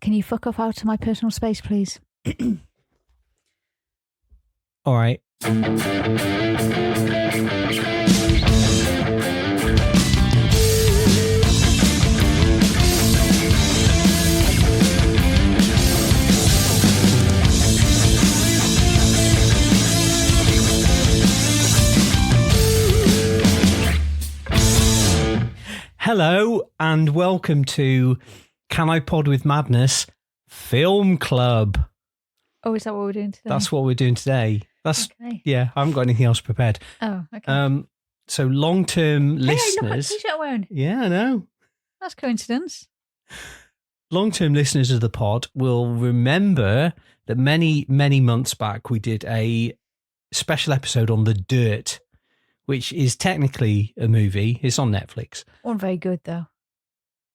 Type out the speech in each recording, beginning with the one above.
Can you fuck off out of my personal space, please? All right. Hello and welcome to Can I Pod with Madness Film Club. Oh, is that what we're doing today? That's what we're doing today. That's okay. Yeah, I haven't got anything else prepared. Oh, okay. So long-term listeners. Look, t-shirt wearing. Yeah, I know. That's coincidence. Long-term listeners of the pod will remember that many, many months back we did a special episode on The Dirt, which is technically a movie. It's on Netflix. Wasn't very good, though.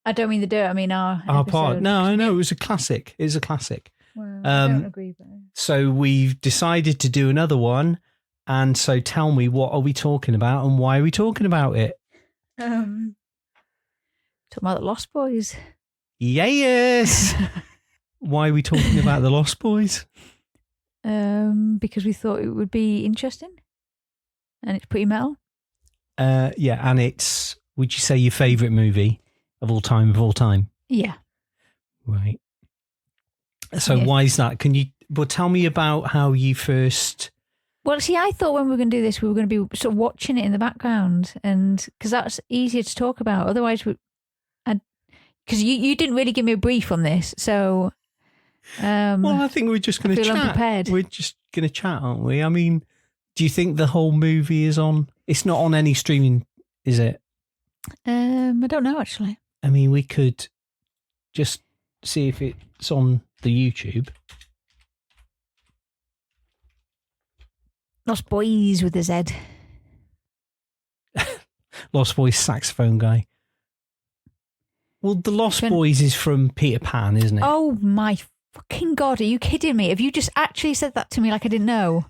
I don't mean The Dirt, I mean our part. No, I know. It was a classic. It is a classic. Well, I don't agree, but... So we've decided to do another one. And so tell me, what are we talking about and why are we talking about it? Talking about the Lost Boys. Yes! Why are we talking about the Lost Boys? Because we thought it would be interesting. And it's pretty metal. Yeah, and it's, would you say, your favourite movie of all time? Yeah. Right. So why is that? Can you, tell me about how you first... Well, see, I thought when we were going to do this, we were going to be sort of watching it in the background, and because that's easier to talk about. Otherwise, because you didn't really give me a brief on this, so... well, I think we're just going to chat. Unprepared. We're just going to chat, aren't we? I mean... Do you think the whole movie is on? It's not on any streaming, is it? I don't know, actually. I mean, we could just see if it's on the YouTube. Lost Boys with a Z. Lost Boys saxophone guy. Well, the Lost Boys is from Peter Pan, isn't it? Oh, my fucking God. Are you kidding me? Have you just actually said that to me like I didn't know?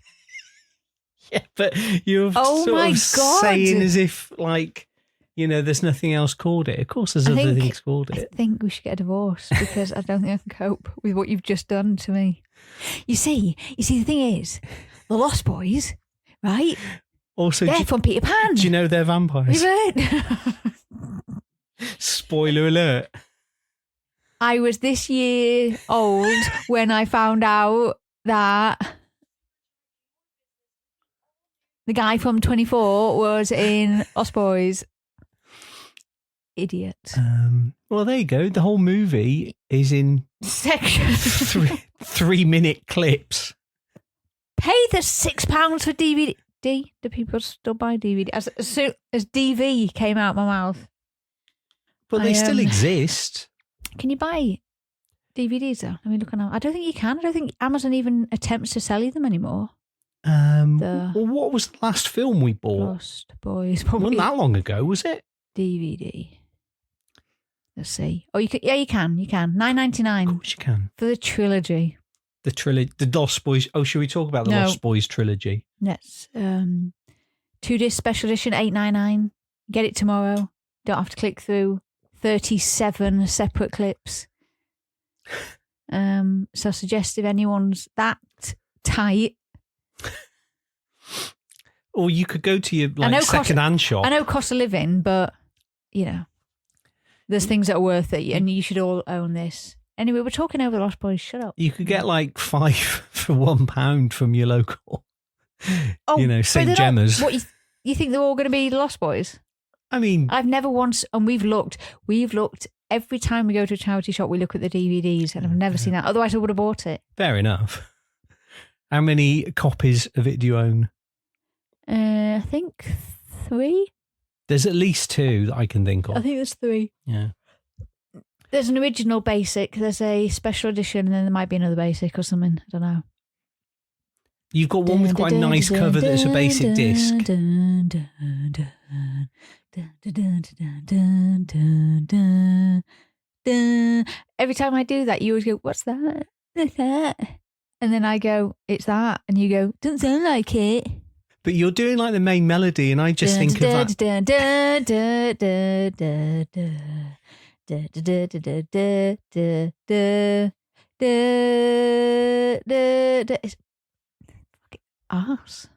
Yeah, but you're saying as if, like, you know, there's nothing else called it. Of course, there's other things called it. I think we should get a divorce because I don't think I can cope with what you've just done to me. You see, the thing is, the Lost Boys, right? Also, they're from Peter Pan. Do you know they're vampires? Spoiler alert. I was this year old when I found out that the guy from 24 was in Lost Boys. Idiot. Well, there you go. The whole movie is in sections. 3-minute clips. Pay the £6 for DVD. Do people still buy DVD? As soon as DV came out my mouth. But they still exist. Can you buy DVDs though? Let me look on. I don't think you can. I don't think Amazon even attempts to sell you them anymore. Well, what was the last film we bought? Lost Boys. Probably wasn't that long ago, was it? DVD. Let's see. Oh, you can. Yeah, you can. You can. $9.99. Of course you can. For the trilogy. The Lost Boys. Oh, should we talk about the Lost Boys trilogy? Yes. 2-disc special edition, $8.99. Get it tomorrow. Don't have to click through 37 separate clips. So I suggest if anyone's that tight. Or you could go to your second-hand shop. I know cost of living, but, you know, there's things that are worth it, and you should all own this. Anyway, we're talking over the Lost Boys. Shut up. You could get like 5 for £1 from your local, St. Gemma's. What, you think they're all going to be Lost Boys? I mean... I've never once, and we've looked every time we go to a charity shop, we look at the DVDs, and I've never seen that. Otherwise, I would have bought it. Fair enough. How many copies of it do you own? I think 3. There's at least 2 that I can think of. I think there's 3. Yeah. There's an original basic, there's a special edition, and then there might be another basic or something. I don't know. You've got one with quite a nice cover that's a basic disc. Every time I do that, you always go, what's that? What's that? And then I go, it's that. And you go, doesn't sound like it. But you're doing like the main melody, and I just think of that. Da, da, da, da, da, da, da, da, da, da. It's fucking arse.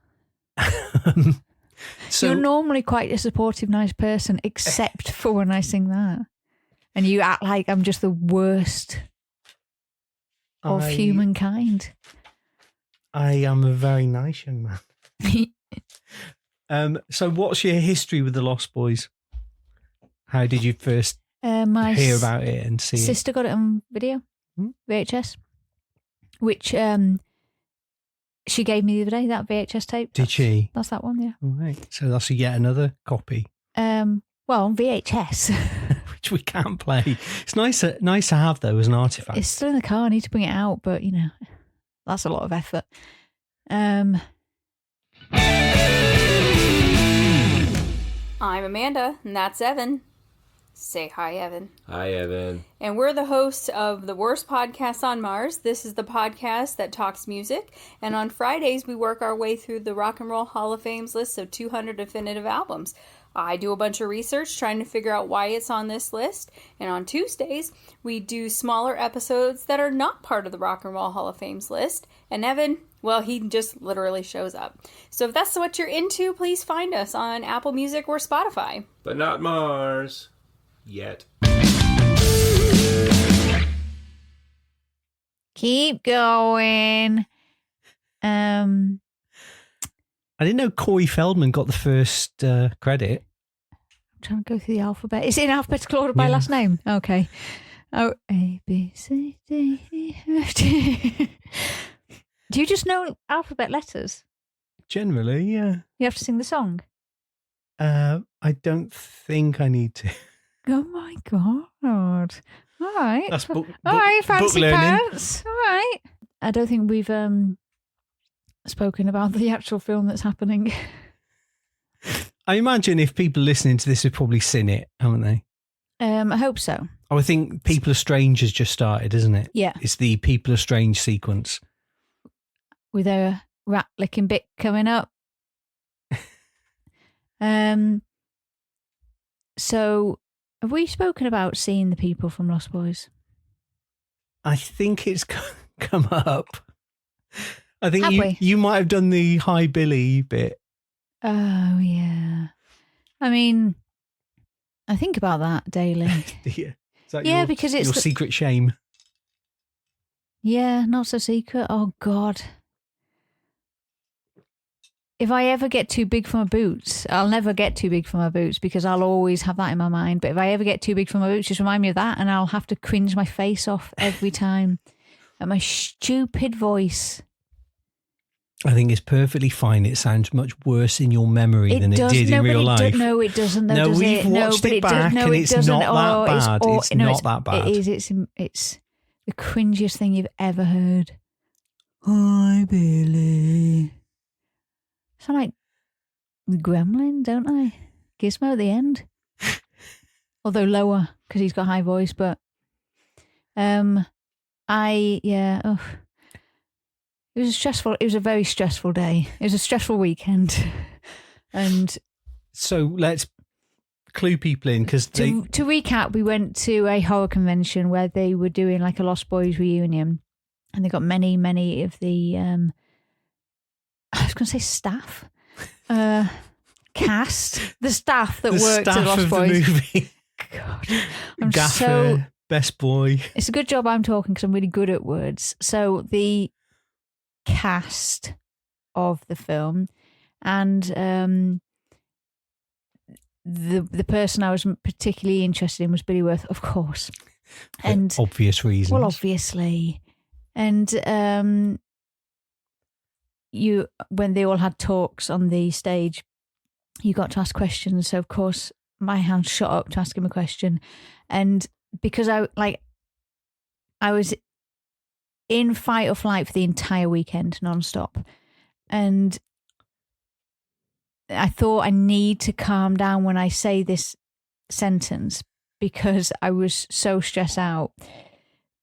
You're normally quite a supportive, nice person, except for when I sing that. And you act like I'm just the worst of humankind. I am a very nice young man. So what's your history with the Lost Boys? How did you first my hear about it and see sister got it on video, VHS, which she gave me the other day, that VHS tape. Did she? That's that one, yeah. All right. So that's yet another copy. Well, VHS. Which we can't play. It's nice to have, though, as an artifact. It's still in the car. I need to bring it out, but, you know, that's a lot of effort. I'm Amanda, and that's Evan. Say hi, Evan. Hi, Evan. And we're the hosts of The Worst Podcast on Mars. This is the podcast that talks music. And on Fridays, we work our way through the Rock and Roll Hall of Fame's list of 200 definitive albums. I do a bunch of research trying to figure out why it's on this list. And on Tuesdays, we do smaller episodes that are not part of the Rock and Roll Hall of Fame's list. And Evan, well, he just literally shows up. So if that's what you're into, please find us on Apple Music or Spotify. But not Mars. Yet. Keep going. I didn't know Corey Feldman got the first credit. I'm trying to go through the alphabet. Is it in alphabetical order by last name? Okay. Oh, A, B, C, D, E, F, G. Do you just know alphabet letters? Generally, yeah. You have to sing the song? I don't think I need to. Oh my God. All right. That's All right, fancy learning. pants. All right. I don't think we've spoken about the actual film that's happening. I imagine if people listening to this have probably seen it, haven't they? I hope so. Oh, I think People Are Strange has just started, isn't it? Yeah. It's the People Are Strange sequence. With a rat licking bit coming up. So have we spoken about seeing the people from Lost Boys? I think it's come up. I think Have you might have done the Hi Billy bit. Oh, yeah. I mean, I think about that daily. Is that Yeah, your, because it's your secret shame? Yeah, not so secret. Oh, God. If I ever get too big for my boots, I'll never get too big for my boots because I'll always have that in my mind. But if I ever get too big for my boots, just remind me of that and I'll have to cringe my face off every time at my stupid voice. I think it's perfectly fine. It sounds much worse in your memory than it did in real life. No, it doesn't. Though, No, does we've it? watched it back and it's not that bad. It's not that bad. It is. It's the cringiest thing you've ever heard. Hi, Billy. I sound like the Gremlin, don't I? Gizmo at the end. Although lower, because he's got a high voice, but it was a very stressful day. It was a stressful weekend. And so let's clue people in because to recap, we went to a horror convention where they were doing like a Lost Boys reunion, and they got many of the I was going to say staff, cast, the staff that worked at Lost Boys. The movie. God, I'm Gaffer, best boy. It's a good job I'm talking because I'm really good at words. So the cast of the film and the person I was particularly interested in was Billy Wirth, of course, and for obvious reasons. Well, obviously, and when they all had talks on the stage, you got to ask questions. So of course, my hand shot up to ask him a question, and because I was in fight or flight for the entire weekend, nonstop, and I thought I need to calm down when I say this sentence because I was so stressed out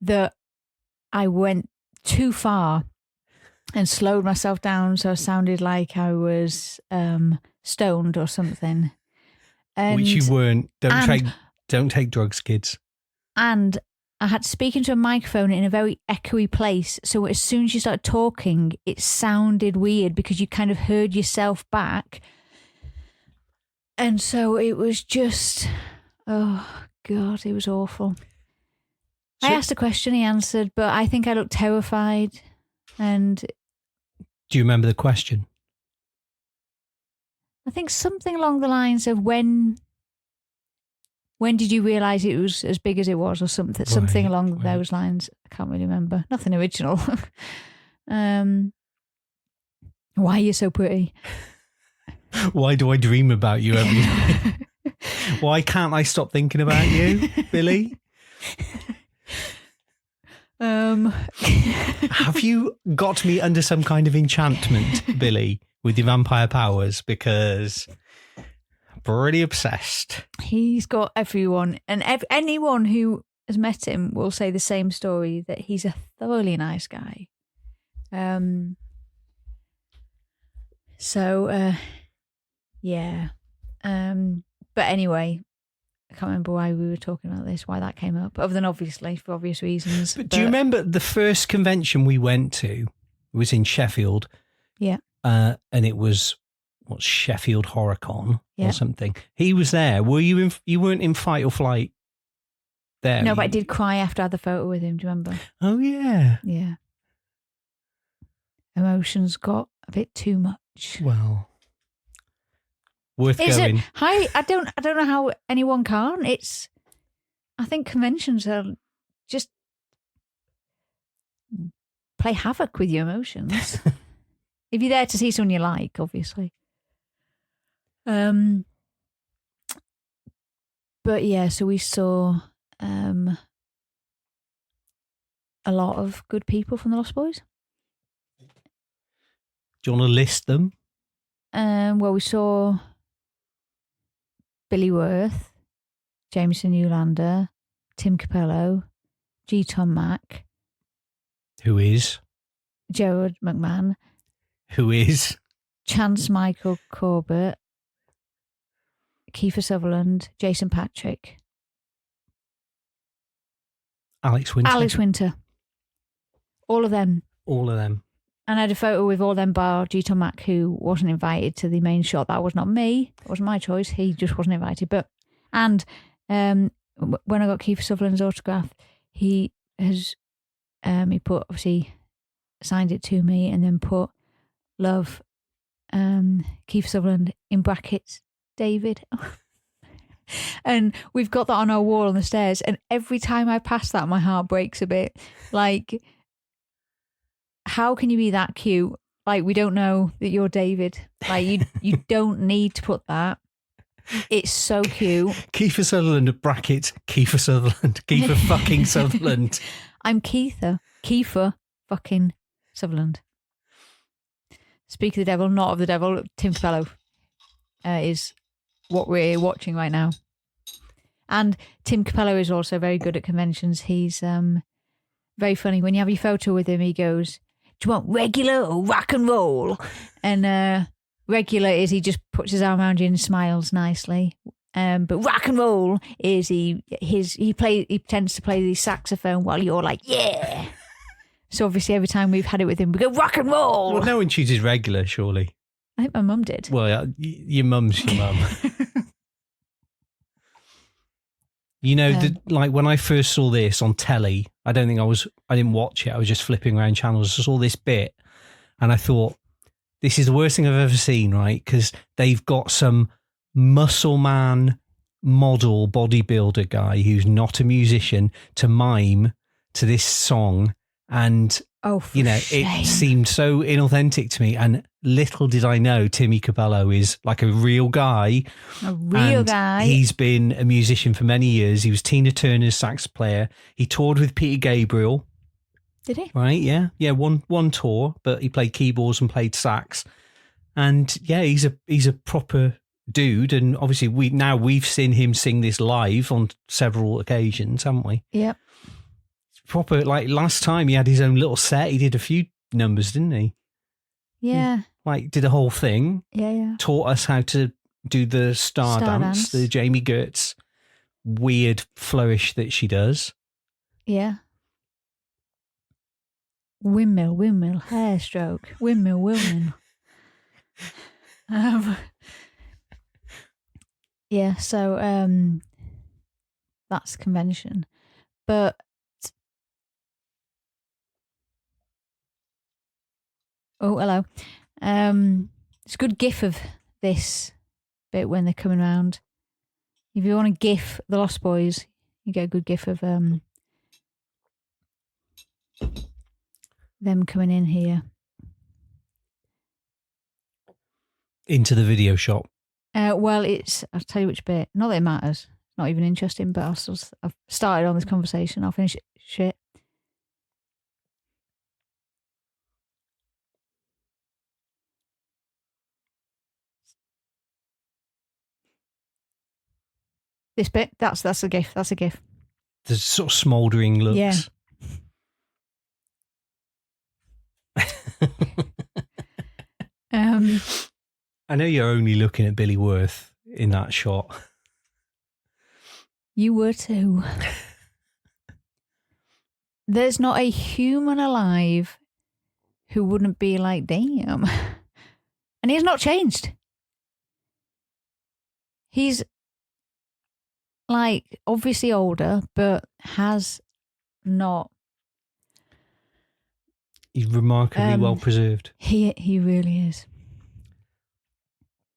that I went too far and slowed myself down so I sounded like I was stoned or something. Which you weren't. Don't take drugs, kids. And I had to speak into a microphone in a very echoey place. So as soon as you started talking, it sounded weird because you kind of heard yourself back. And so it was just, oh God, it was awful. I asked a question, he answered, but I think I looked terrified. And do you remember the question? I think something along the lines of when did you realise it was as big as it was, or something along those lines. I can't really remember. Nothing original. Why are you so pretty? Why do I dream about you every night? Why can't I stop thinking about you, Billy? Have you got me under some kind of enchantment, Billy, with your vampire powers? Because I'm pretty obsessed. He's got everyone, and anyone who has met him will say the same story, that he's a thoroughly nice guy. Yeah. But anyway, I can't remember why we were talking about this, why that came up, other than obviously for obvious reasons. But do you remember the first convention we went to? It was in Sheffield. Yeah. And it was Sheffield HorrorCon or something. He was there. Were you you weren't in Fight or Flight there? No, but I did cry after I had the photo with him. Do you remember? Oh yeah. Yeah. Emotions got a bit too much. Well, worth going. I don't know how anyone can't. I think conventions are just play havoc with your emotions. If you're there to see someone you like, obviously. But yeah, so we saw a lot of good people from the Lost Boys. Do you want to list them? Well, we saw Billy Wirth, Jamison Newlander, Tim Capello, G. Tom Mack. Who is? Gerard McMahon. Who is? Chance Michael Corbett. Kiefer Sutherland. Jason Patrick. Alex Winter. All of them. And I had a photo with all them bar G. Tom Mack, who wasn't invited to the main shot. That was not me. It wasn't my choice. He just wasn't invited. And when I got Kiefer Sutherland's autograph, he put, obviously signed it to me and then put love Kiefer Sutherland in brackets David. And we've got that on our wall on the stairs, and every time I pass that my heart breaks a bit. Like, how can you be that cute? Like, we don't know that you're David. Like, you don't need to put that. It's so cute. Kiefer Sutherland brackets Kiefer Sutherland. Kiefer fucking Sutherland. I'm Kiefer fucking Sutherland. Speak of the devil, not of the devil. Tim Capello is what we're watching right now. And Tim Capello is also very good at conventions. He's very funny. When you have your photo with him, he goes, "Do you want regular or rock and roll?" And regular is he just puts his arm around you and smiles nicely. But rock and roll is he pretends to play the saxophone while you're like, yeah. So obviously every time we've had it with him, we go rock and roll. Well, no one chooses regular, surely. I think my mum did. Well, your mum's your mum. You know, like when I first saw this on telly, I didn't watch it. I was just flipping around channels. I saw this bit and I thought, this is the worst thing I've ever seen, right? Because they've got some muscle man model bodybuilder guy who's not a musician to mime to this song. And, it seemed so inauthentic to me. And little did I know Timmy Capello is like a real guy. A real guy. He's been a musician for many years. He was Tina Turner's sax player. He toured with Peter Gabriel. Did he? Right, yeah. Yeah, one tour, but he played keyboards and played sax. And yeah, he's a proper dude. And obviously we've seen him sing this live on several occasions, haven't we? Yep. Proper, like last time he had his own little set. He did a few numbers, didn't he? Yeah. Like did a whole thing. Yeah. Taught us how to do the star dance, the Jamie Gertz weird flourish that she does. Yeah. Windmill, hair stroke, windmill. Yeah, so that's convention. But oh, hello. It's a good gif of this bit when they're coming around. If you want to gif the Lost Boys, you get a good gif of them coming in here. Into the video shop. Well, I'll tell you which bit. Not that it matters. Not even interesting, but I've started on this conversation. I'll finish it. This bit, that's a gif. That's a gif. The sort of smouldering looks. Yeah. I know you're only looking at Billy Wirth in that shot. You were too. There's not a human alive who wouldn't be like, damn. And he has not changed. He's like obviously older, but has not. He's remarkably well preserved. He really is.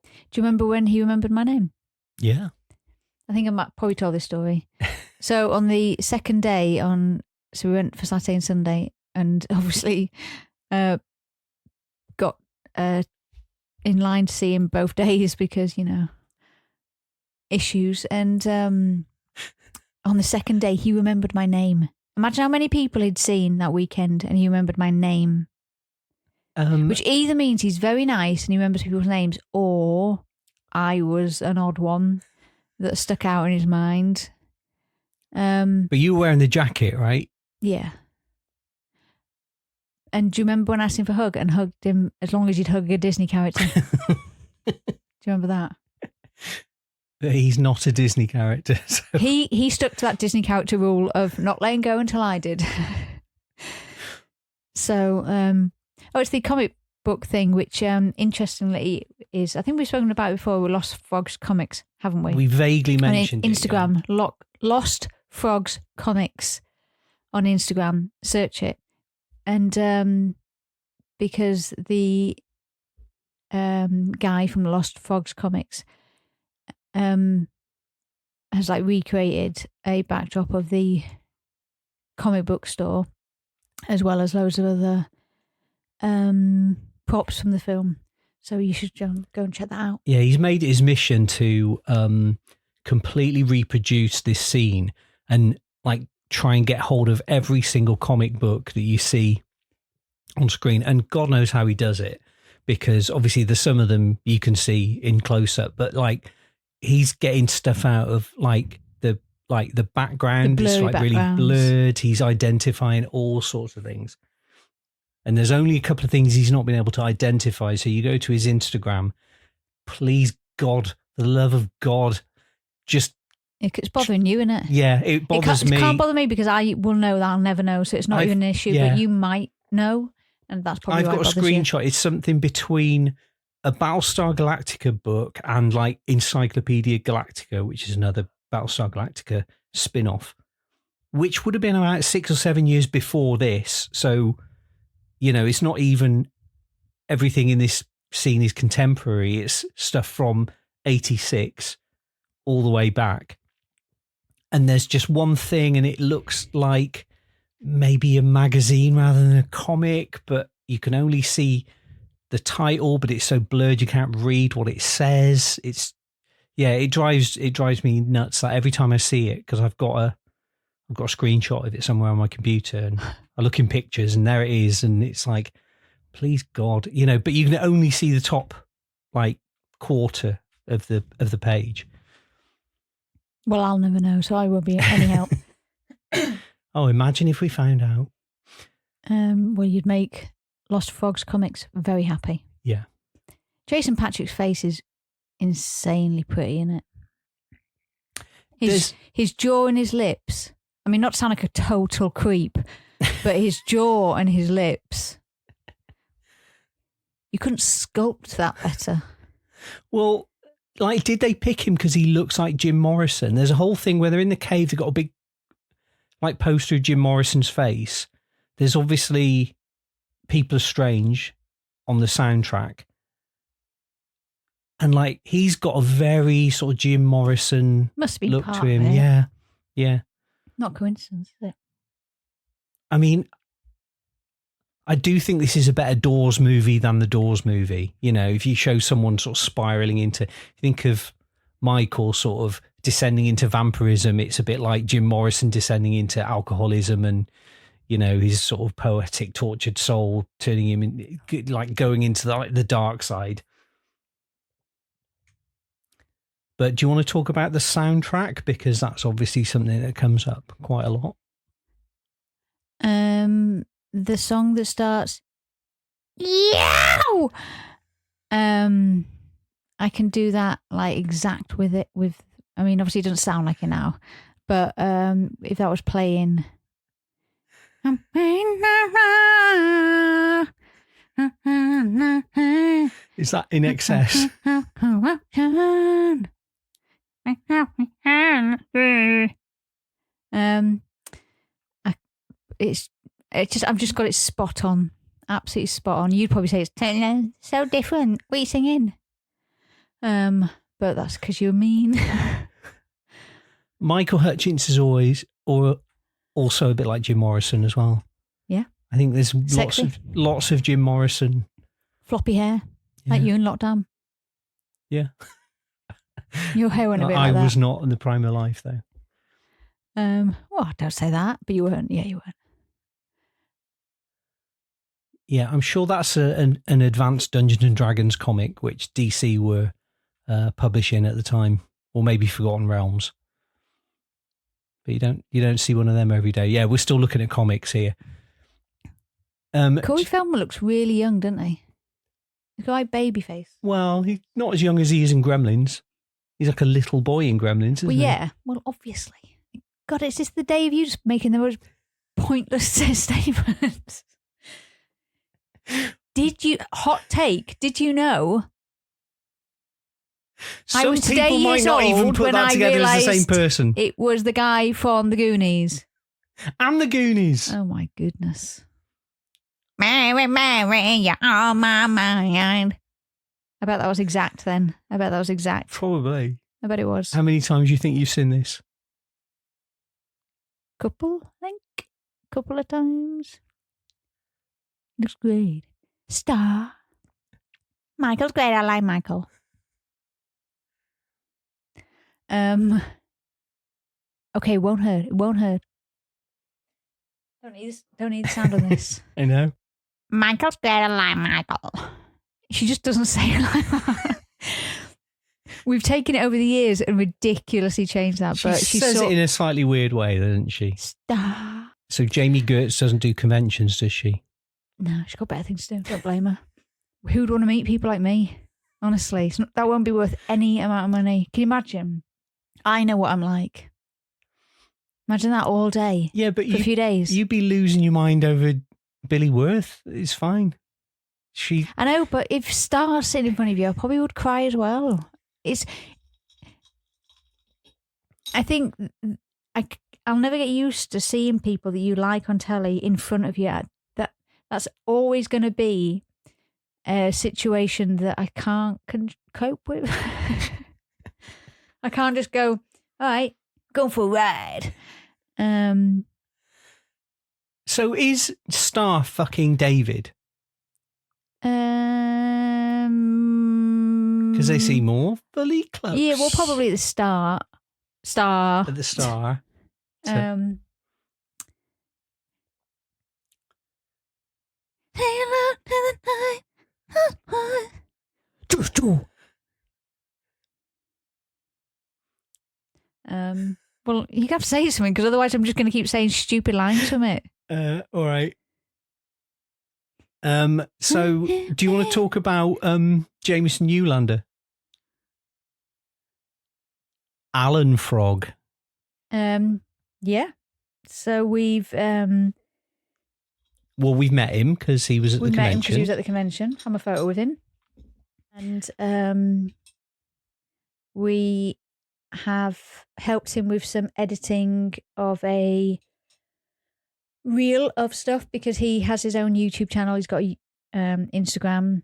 Do you remember when he remembered my name? Yeah. I think I might probably told this story. So on the second day so we went for Saturday and Sunday, and obviously got in line to see him both days because, issues. And on the second day, he remembered my name. Imagine how many people he'd seen that weekend and he remembered my name. Which either means he's very nice and he remembers people's names, or I was an odd one that stuck out in his mind. But you were wearing the jacket, right? Yeah. And do you remember when I asked him for a hug and hugged him as long as you'd hug a Disney character? Do you remember that? But he's not a Disney character. So. He stuck to that Disney character rule of not letting go until I did. So, it's the comic book thing, which interestingly is, I think we've spoken about it before with Lost Frogs Comics, haven't we? We vaguely mentioned Instagram, it. Yeah. Lost Frogs Comics on Instagram. Search it. And because the guy from Lost Frogs Comics has like recreated a backdrop of the comic book store, as well as loads of other props from the film. So you should go and check that out. Yeah, he's made it his mission to completely reproduce this scene and like try and get hold of every single comic book that you see on screen. And God knows how he does it, because obviously there's some of them you can see in close up, but like he's getting stuff out of the background. It's like really blurred. He's identifying all sorts of things. And there's only a couple of things he's not been able to identify. So you go to his Instagram, please God, the love of God, just... It's bothering you, isn't it? Yeah, it bothers me. It can't bother me because I will know that I'll never know. So it's not even an issue, but you might know. And that's probably I've got a screenshot. It's something between a Battlestar Galactica book and like Encyclopedia Galactica, which is another Battlestar Galactica spin-off, which would have been about 6 or 7 years before this. So... it's not even everything in this scene is contemporary. It's stuff from 86 all the way back. And there's just one thing, and it looks like maybe a magazine rather than a comic, but you can only see the title, but it's so blurred you can't read what it says. It drives me nuts. Like every time I see it, because I've got a screenshot of it somewhere on my computer, and I look in pictures and there it is, and it's like, please God, but you can only see the top like quarter of the page. Well, I'll never know, so I won't be any help. Oh, imagine if we found out. Well, you'd make Lost Frogs Comics very happy. Yeah. Jason Patrick's face is insanely pretty, isn't it? His jaw and his lips. I mean, not to sound like a total creep, but his jaw and his lips. You couldn't sculpt that better. Well, like, did they pick him because he looks like Jim Morrison? There's a whole thing where they're in the cave. They've got a big, like, poster of Jim Morrison's face. There's obviously People Are Strange on the soundtrack. And, like, he's got a very sort of Jim Morrison Must be look part to him. of it. Yeah. Yeah. Not coincidence, is it? I mean, I do think this is a better Doors movie than the Doors movie. You know, if you show someone sort of spiraling into, think of Michael sort of descending into vampirism, it's a bit like Jim Morrison descending into alcoholism and, you know, his sort of poetic tortured soul turning him in, like going into the dark side. But do you want to talk about the soundtrack? Because that's obviously something that comes up quite a lot. The song that starts, yow! I can do that like exact with it. I mean, obviously it doesn't sound like it now, but if that was playing, is that In Excess? I've just got it spot on, absolutely spot on. You'd probably say it's so different. What are you singing? But that's because you're mean. Michael Hutchence is also a bit like Jim Morrison as well. Yeah, I think there's Sexy. lots of Jim Morrison. Floppy hair, like you in lockdown. Yeah, your hair went a bit like that. I was not in the prime of life though. Well, don't say that, but you weren't. Yeah, you weren't. Yeah, I'm sure that's an advanced Dungeons and Dragons comic, which DC were publishing at the time, or maybe Forgotten Realms. But you don't see one of them every day. Yeah, we're still looking at comics here. Corey Feldman looks really young, doesn't he? He's got like baby face. Well, he's not as young as he is in Gremlins. He's like a little boy in Gremlins, isn't he? Yeah. Well, obviously. God, it's just the day of you just making the most pointless statements. Hot take, did you know? I was today people might years not even old put when that I together as the same realised person. it was the guy from the Goonies. And the Goonies. Oh my goodness. Mary, Mary, you're on my mind. I bet that was exact then. I bet that was exact. Probably. I bet it was. How many times do you think you've seen this? Couple, I think. Couple of times. Looks great. Star. Michael's great. I like Michael. Okay, won't hurt. It won't hurt. Don't need the sound on this. I know. Michael's great. I like Michael. She just doesn't say it like that. We've taken it over the years and ridiculously changed that. She but says it in a slightly weird way, doesn't she? Star. So Jamie Gertz doesn't do conventions, does she? No, she's got better things to do. Don't blame her. Who'd want to meet people like me? Honestly, that won't be worth any amount of money. Can you imagine? I know what I'm like. Imagine that all day. Yeah, but for a few days. You'd be losing your mind over Billy Wirth. It's fine. I know, but if Star's sitting in front of you, I probably would cry as well. I think I'll never get used to seeing people that you like on telly in front of you. That's always going to be a situation that I can't cope with. I can't just go, all right, go for a ride. So is Star fucking David? Because they seem awfully close. Yeah, well, probably at the start. At the star. Well, you have to say something because otherwise I'm just going to keep saying stupid lines from it. All right. So do you want to talk about Jamison Newlander? Alan Frog. Yeah. So we've Well, we've met him because he was at the met him convention. because he was at the convention. I'm a photo with him, and we have helped him with some editing of a reel of stuff because he has his own YouTube channel. He's got Instagram,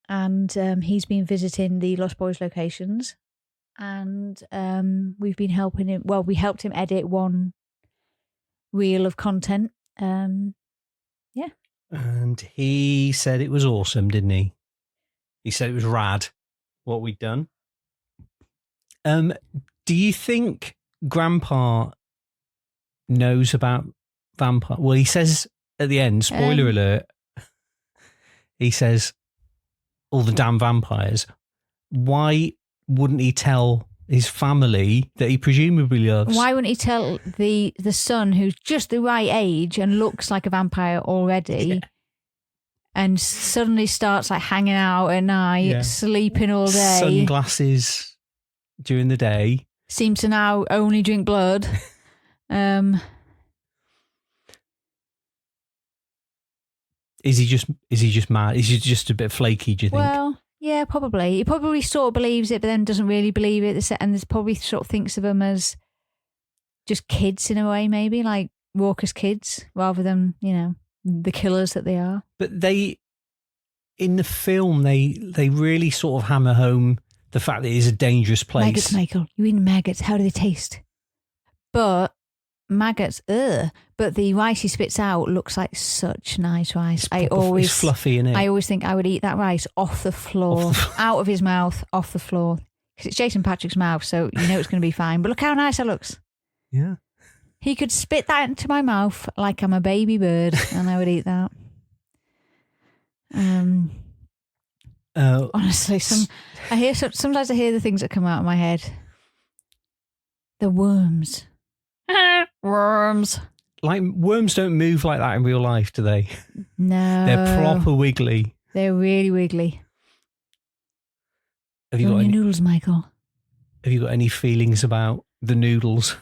and he's been visiting the Lost Boys locations, and we've been helping him. Well, we helped him edit one reel of content. Yeah. And he said it was awesome, didn't he? He said it was rad what we'd done. Do you think Grandpa knows about vampire? Well, he says at the end, spoiler alert, he says, all the damn vampires. Why wouldn't he tell his family that he presumably loves? Why wouldn't he tell the son, who's just the right age and looks like a vampire already, and suddenly starts like hanging out at night, sleeping all day, sunglasses during the day, seems to now only drink blood. Is he just mad? Is he just a bit flaky, do you think? Well, yeah, probably. He probably sort of believes it, but then doesn't really believe it. And there's probably sort of thinks of them as just kids in a way, maybe like Walker's kids, rather than, the killers that they are. But in the film, they really sort of hammer home the fact that it is a dangerous place. Maggots, Michael. You eat maggots. How do they taste? But maggots, but the rice he spits out looks like such nice rice. It's fluffy, innit? I always think I would eat that rice off the floor, out of his mouth, off the floor. Because it's Jason Patrick's mouth, so you know it's going to be fine. But look how nice it looks. Yeah. He could spit that into my mouth like I'm a baby bird, and I would eat that. Honestly, sometimes I hear the things that come out of my head. The worms. Worms. Like, worms don't move like that in real life, do they? No. They're proper wiggly. They're really wiggly. Have you got any noodles, Michael? Have you got any feelings about the noodles?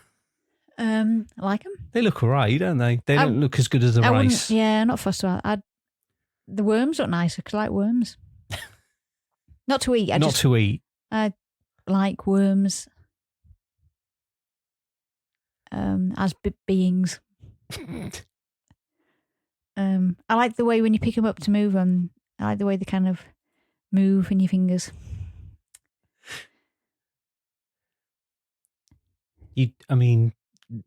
I like them. They look alright, don't they? They don't look as good as the rice. Yeah, not fussed about it. The worms look nicer because I like worms. Not to eat. To eat. I like worms. As beings. I like the way when you pick them up to move them. I like the way they kind of move in your fingers.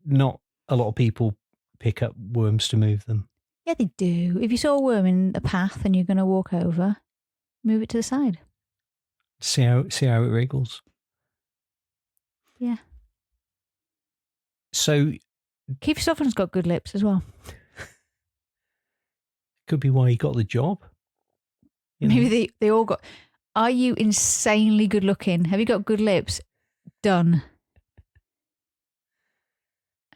Not a lot of people pick up worms to move them. Yeah, they do. If you saw a worm in a path and you're going to walk over, move it to the side. See how it wriggles. Yeah. So Kiefer Sutherland's got good lips as well. Could be why he got the job. Maybe they all got. Are you insanely good looking? Have you got good lips? Done.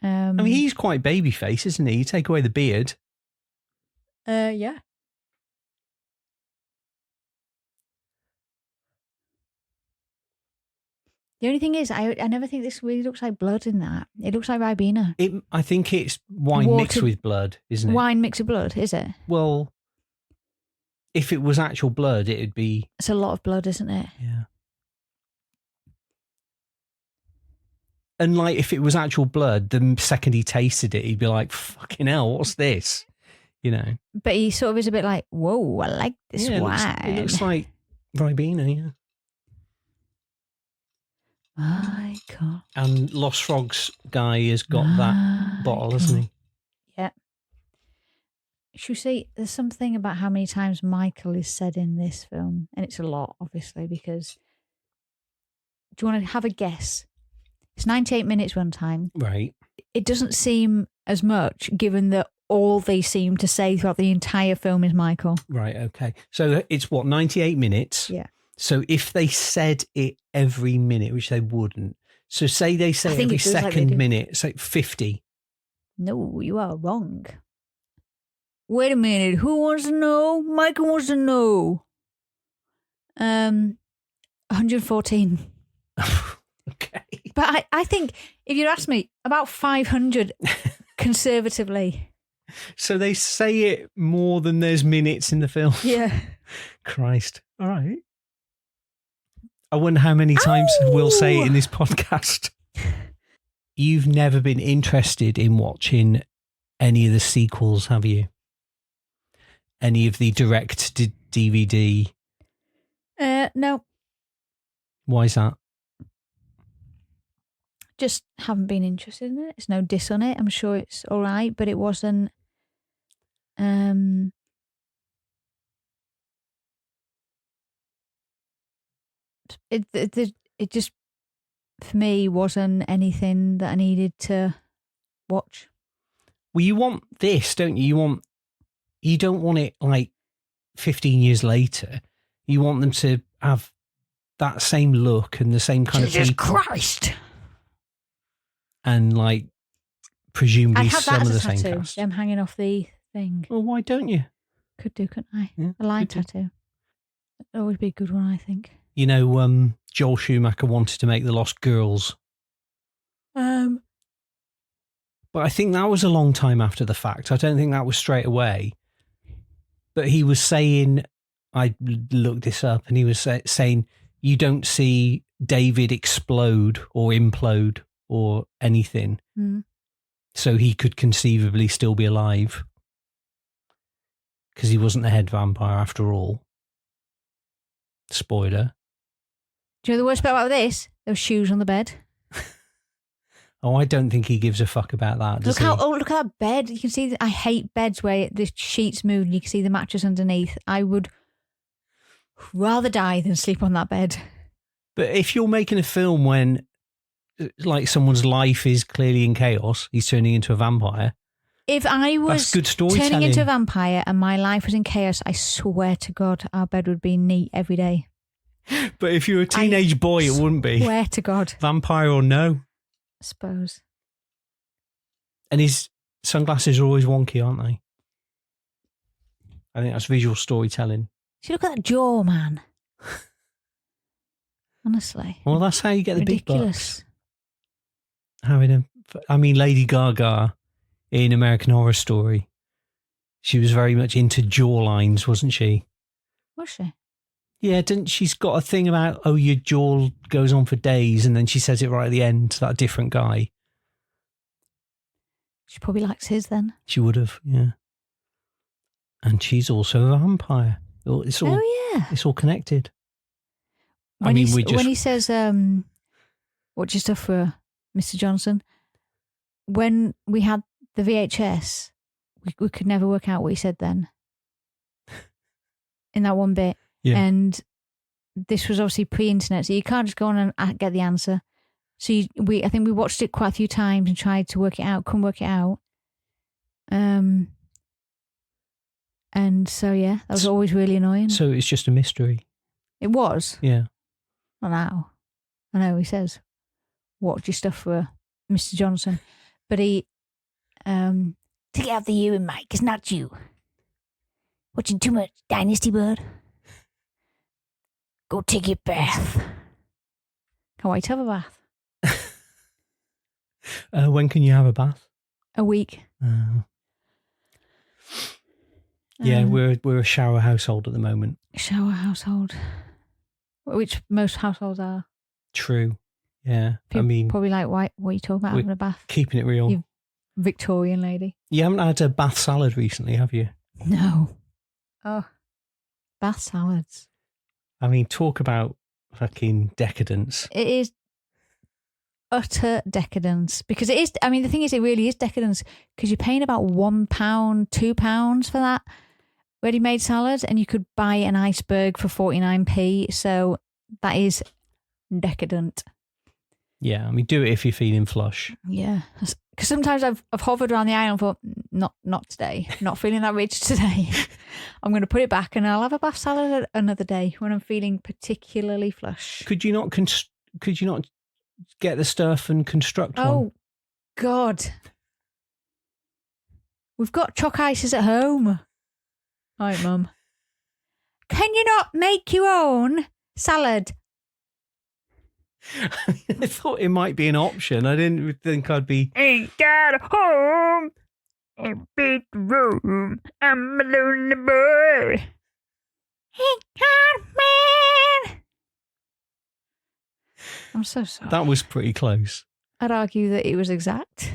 He's quite babyface, isn't he? You take away the beard. Yeah. The only thing is, I never think this really looks like blood in that. It looks like Ribena. I think it's wine mixed with blood, isn't it? Wine mixed with blood, is it? Well, if it was actual blood, it'd be... It's a lot of blood, isn't it? Yeah. And like, if it was actual blood, the second he tasted it, he'd be like, fucking hell, what's this? But he sort of is a bit like, whoa, I like this wine. It looks like Ribena, yeah. Michael. And Lost Frogs guy has got that bottle, hasn't he? Yeah. Should we say there's something about how many times Michael is said in this film? And it's a lot, obviously, because... Do you want to have a guess? It's 98 minutes runtime. Right. It doesn't seem as much, given that all they seem to say throughout the entire film is Michael. Right, okay. So it's what, 98 minutes? Yeah. So if they said it every minute, which they wouldn't, so say they say it every second minute, it's like 50. No, you are wrong. Wait a minute, who wants to know? Michael wants to know. 114. Okay. But I think if you ask me, about 500 conservatively. So they say it more than there's minutes in the film. Yeah. Christ. All right. I wonder how many times we'll say it in this podcast. You've never been interested in watching any of the sequels, have you? Any of the direct DVD? No. Why is that? Just haven't been interested in it. It's no diss on it. I'm sure it's all right, but it wasn't. It just for me wasn't anything that I needed to watch. Well, you want this, don't you? You don't want it like 15 years later. You want them to have that same look and the same kind of Jesus people. Christ. And like presumably I have some that of the as a same tattoo. cast. Them hanging off the thing. Well, why don't you? Could do, couldn't I? Yeah, A line could do. tattoo. That'd always be a good one, I think. You know, Joel Schumacher wanted to make The Lost Girls. But I think that was a long time after the fact. I don't think that was straight away. But he was saying, I looked this up, and he was saying, you don't see David explode or implode or anything. Mm. So he could conceivably still be alive. Because he wasn't the head vampire after all. Spoiler. Do you know the worst part about this? Those shoes on the bed. Oh, I don't think he gives a fuck about that, does Look at that bed. You can see I hate beds where the sheets move and you can see the mattress underneath. I would rather die than sleep on that bed. But if you're making a film when like someone's life is clearly in chaos, he's turning into a vampire. If I was That's good storytelling. turning into a vampire and my life was in chaos, I swear to God, our bed would be neat every day. But if you're a teenage boy, it wouldn't be. Swear to God. Vampire or no. I suppose. And his sunglasses are always wonky, aren't they? I think that's visual storytelling. See, look at that jaw, man. Honestly. Well, that's how you get the big ridiculous. bucks. Lady Gaga in American Horror Story, she was very much into jawlines, wasn't she? Was she? Yeah, she's got a thing about, your jaw goes on for days, and then she says it right at the end to that different guy. She probably likes his then. She would have, yeah. And she's also a vampire. It's all, It's all connected. When he says, what's your stuff for Mr. Johnson? When we had the VHS, we could never work out what he said then. In that one bit. Yeah. And this was obviously pre-internet, so you can't just go on and get the answer. So I think we watched it quite a few times and tried to work it out, couldn't work it out. And so, yeah, that was always really annoying. So it's just a mystery. It was. Yeah. Not now. I know he says, "What's your stuff for Mr. Johnson?" But he, take out the you and Mike. It's not you. Watching too much Dynasty, bud. Go take your bath. Can't wait to have a bath. When can you have a bath? A week. Yeah, we're a shower household at the moment. Shower household. Which most households are. True. Yeah. People probably like, what are you talking about, having a bath? Keeping it real. You Victorian lady. You haven't had a bath salad recently, have you? No. Oh. Bath salads. Talk about fucking decadence. It is utter decadence. Because it is, the thing is, it really is decadence. Because you're paying about £1, £2 for that ready-made salad, and you could buy an iceberg for 49p. So that is decadent. Yeah, do it if you're feeling flush. Yeah. Because sometimes I've hovered around the aisle and thought, not today. Not feeling that rich today. I'm going to put it back and I'll have a bath salad another day when I'm feeling particularly flush. Could you not get the stuff and construct one? Oh, God. We've got chalk ices at home. All right, Mum. Can you not make your own salad? I thought it might be an option. I didn't think I'd be. Ain't got a home, ain't big room, I'm a lonely boy. Ain't got a man. I'm so sorry. That was pretty close. I'd argue that it was exact.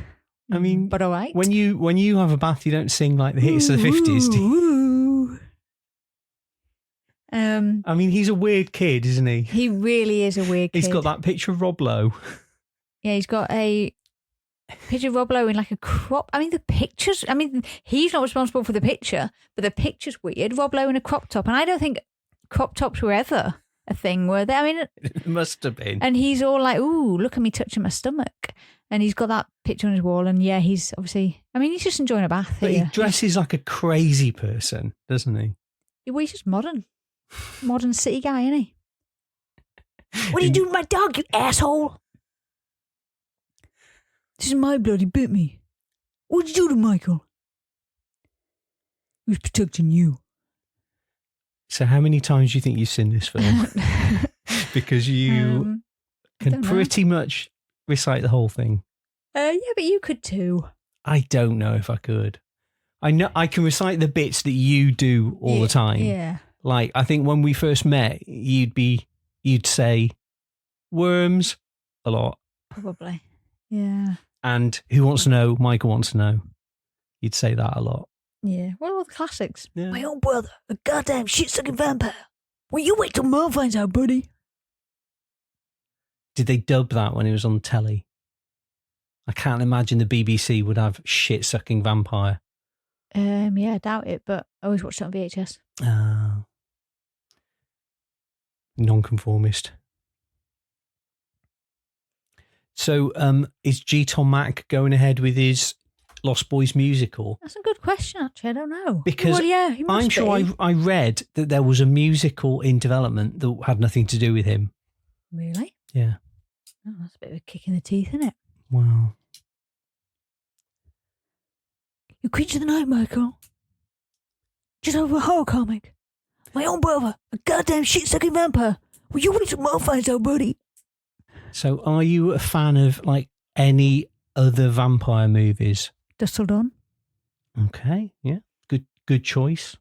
I mean, but all right. When you have a bath, you don't sing like the hits of the 50s, do you? I mean, he's a weird kid, isn't he? He really is a weird kid. He's got that picture of Rob Lowe. Yeah, he's got a picture of Rob Lowe in like a crop. I mean, the pictures. I mean, he's not responsible for the picture, but the picture's weird. Rob Lowe in a crop top, and I don't think crop tops were ever a thing, were they? I mean, it must have been. And he's all like, "Ooh, look at me touching my stomach," and he's got that picture on his wall. And yeah, he's obviously. I mean, he's just enjoying a bath. But here. he dresses like a crazy person, doesn't he? Well, he's just modern city guy, isn't he? What are you doing with my dog, you asshole? This is my blood. He bit me. What'd you do to Michael? He was protecting you. So how many times do you think you've seen this film? Because you can pretty much recite the whole thing. Yeah, but you could too. I don't know if I could. I know I can recite the bits that you do all the time. Yeah. Like, I think when we first met, you'd say worms a lot. Probably. Yeah. And who wants to know? Michael wants to know. You'd say that a lot. Yeah. What are all the classics? Yeah. My own brother, a goddamn shit-sucking vampire. Well, you wait till Mom finds out, buddy. Did they dub that when it was on telly? I can't imagine the BBC would have shit-sucking vampire. Yeah, I doubt it, but I always watched it on VHS. Nonconformist. So, is G. Tom Mack going ahead with his Lost Boys musical? That's a good question, actually. I don't know. Because well, yeah, he must I'm sure be. I read that there was a musical in development that had nothing to do with him. Really? Yeah. Oh, that's a bit of a kick in the teeth, isn't it? Wow. You creature of the night, Michael. Just over a horror comic. My own brother, a goddamn shit-sucking vampire. Well, you wait till Mom finds out, buddy. So, are you a fan of like any other vampire movies? Dusk Till Dawn. Okay, yeah, good choice.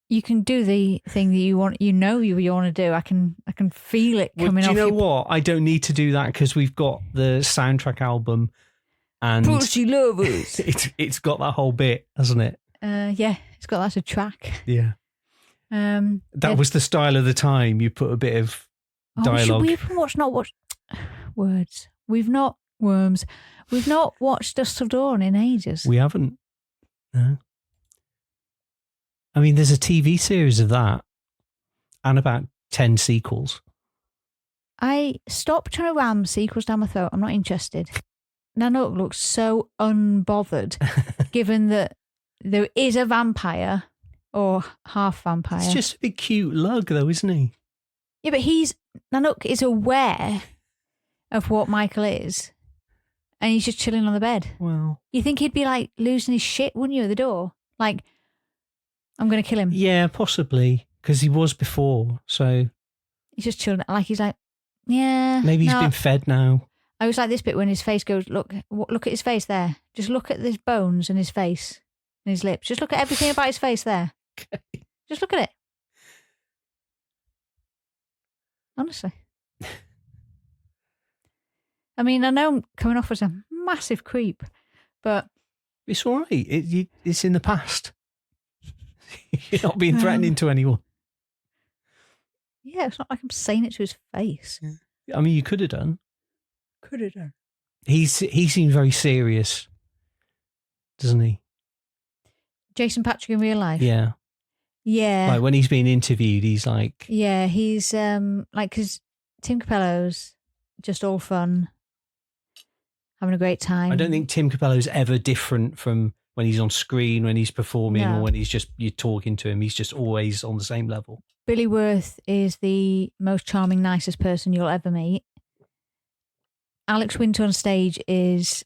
You can do the thing that you want. You know you want to do. I can feel it coming off. Do you know your... what? I don't need to do that because we've got the soundtrack album, and Pussy Lovers. it's got that whole bit, hasn't it? Yeah, it's got that as a track. Yeah. That was the style of the time. You put a bit of dialogue. We've not watched words. We've not worms. We've not watched Dusk Till Dawn in ages. We haven't. No. I mean, there's a TV series of that, and about 10 sequels. I stopped trying to ram sequels down my throat. I'm not interested. Nanook looks so unbothered, given that there is a vampire or half vampire. It's just a big cute lug, though, isn't he? Yeah, but Nanook is aware of what Michael is, and he's just chilling on the bed. Well, you think he'd be like losing his shit, wouldn't you, at the door? Like, I'm going to kill him. Yeah, possibly, because he was before, so he's just chilling. Like, he's like, yeah. Maybe he's been fed now. I was like this bit when his face goes, look at his face there. Just look at his bones and his face and his lips. Just look at everything about his face there. Okay. Just look at it. Honestly. I mean, I know I'm coming off as a massive creep, but it's all right. It's in the past. You're not being threatening to anyone. Yeah, it's not like I'm saying it to his face. Yeah. I mean, you could have done. Could have done. He seems very serious, doesn't he? Jason Patrick in real life? Yeah. Yeah. Like when he's being interviewed, he's like... Yeah, he's like, because Tim Capello's just all fun, having a great time. I don't think Tim Capello's ever different from when he's on screen, when he's performing, or when you're talking to him. He's just always on the same level. Billy Wirth is the most charming, nicest person you'll ever meet. Alex Winter on stage is,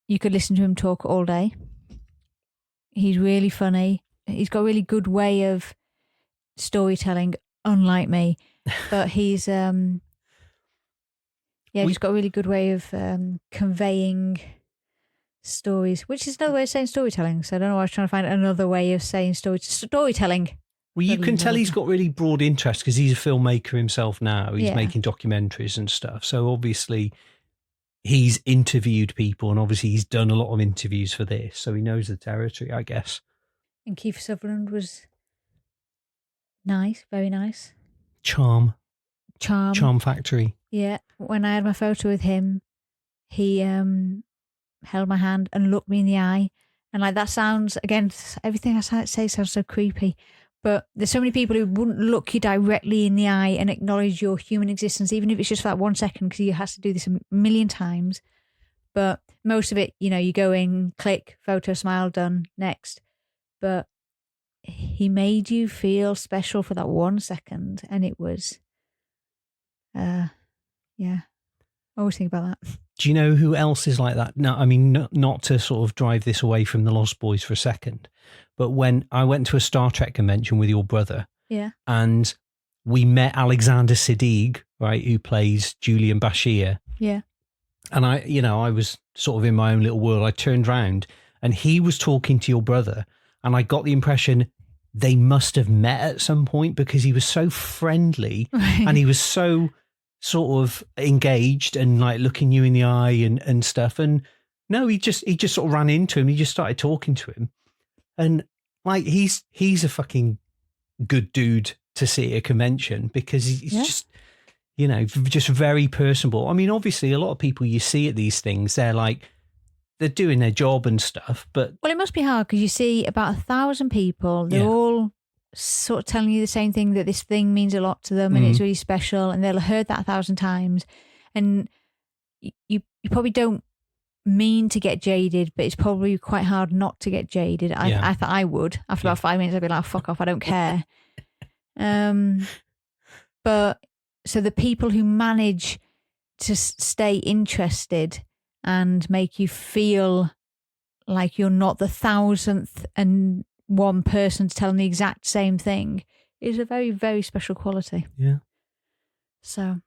you could listen to him talk all day. He's really funny. He's got a really good way of storytelling, unlike me. but he's he's got a really good way of conveying stories, which is another way of saying storytelling. So I don't know why I was trying to find another way of saying storytelling. Well, you can tell he's got really broad interest because he's a filmmaker himself now. He's making documentaries and stuff. So obviously he's interviewed people, and obviously he's done a lot of interviews for this. So he knows the territory, I guess. And Kiefer Sutherland was nice, very nice. Charm Factory. Yeah. When I had my photo with him, he held my hand and looked me in the eye. And like, that sounds, again, everything I say sounds so creepy. But there's so many people who wouldn't look you directly in the eye and acknowledge your human existence, even if it's just for that 1 second, because he has to do this a million times. But most of it, you go in, click, photo, smile, done, next. But he made you feel special for that 1 second. And it was, I always think about that. Do you know who else is like that? No, I mean, not to sort of drive this away from the Lost Boys for a second, but when I went to a Star Trek convention with your brother, and we met Alexander Siddig, right, who plays Julian Bashir. Yeah. And I was sort of in my own little world. I turned round and he was talking to your brother, and I got the impression they must have met at some point because he was so friendly and he was so sort of engaged and like looking you in the eye and stuff. And no, he just sort of ran into him. He just started talking to him. And like, he's a fucking good dude to see at a convention because he's just, just very personable. I mean, obviously a lot of people you see at these things, they're doing their job and stuff, but. Well, it must be hard because you see about 1,000 people. They're all sort of telling you the same thing, that this thing means a lot to them and it's really special, and they'll have heard that 1,000 times, and you probably don't mean to get jaded, but it's probably quite hard not to get jaded. I thought I would. After about 5 minutes I'd be like, fuck off, I don't care. But so the people who manage to stay interested and make you feel like you're not the 1,000th and one person to tell them the exact same thing is a very, very special quality. Yeah. So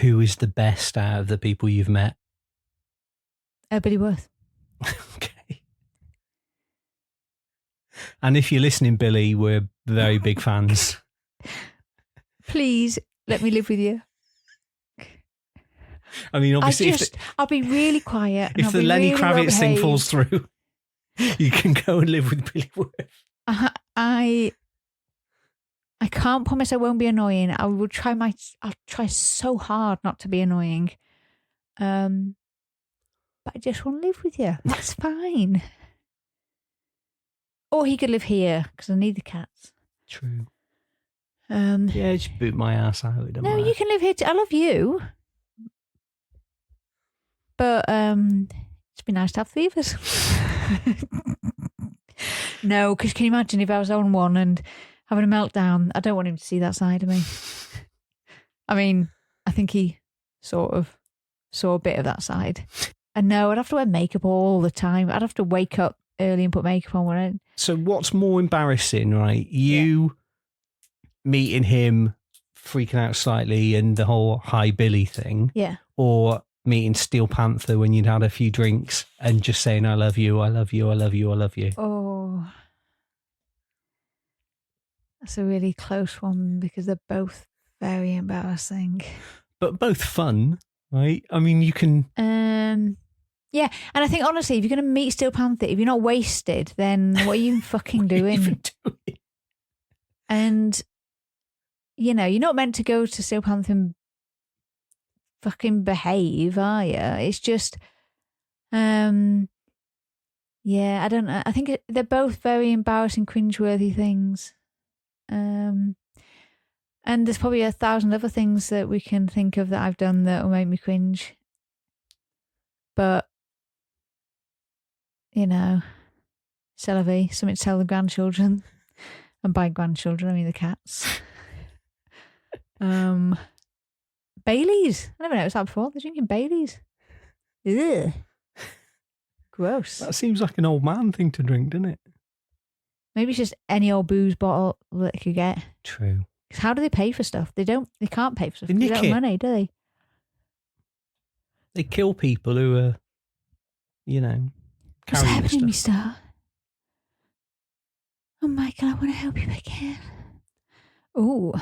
who is the best out of the people you've met? Billy Wirth. Okay. And if you're listening, Billy, we're very big fans. Please let me live with you. I mean, obviously, I'll be really quiet. If the Lenny Kravitz thing falls through, you can go and live with Billy Wirth. I can't promise I won't be annoying. I'll try so hard not to be annoying. But I just want to live with you. That's fine. Or he could live here because I need the cats. True. Just boot my ass out. No, you can live here too. I love you. But it'd be nice to have 3 of us. No, because can you imagine if I was on one and having a meltdown? I don't want him to see that side of me. I mean, I think he sort of saw a bit of that side. And no, I'd have to wear makeup all the time. I'd have to wake up early and put makeup on. So what's more embarrassing, right? You meeting him, freaking out slightly, and the whole "Hi Billy" thing, or meeting Steel Panther when you'd had a few drinks and just saying "I love you, I love you, I love you, I love you"? Oh, that's a really close one because they're both very embarrassing, but both fun, right? I mean, you can. Yeah, and I think honestly, if you're going to meet Steel Panther, if you're not wasted, then what are you fucking doing? And you're not meant to go to Steel Panther and fucking behave, are you? It's just, I don't know. I think they're both very embarrassing, cringeworthy things. And there's probably 1,000 other things that we can think of that I've done that will make me cringe. But, c'est la vie, something to tell the grandchildren. And by grandchildren, I mean the cats. Baileys. I never noticed that before. They're drinking Baileys. Ugh. Gross. That seems like an old man thing to drink, doesn't it? Maybe it's just any old booze bottle that you could get. True. 'Cause how do they pay for stuff? They can't pay for stuff. They They nick don't have it. money, do they? They kill people who are, What's carrying happening, stuff. mister? Oh, Michael, I want to help you again. Oh,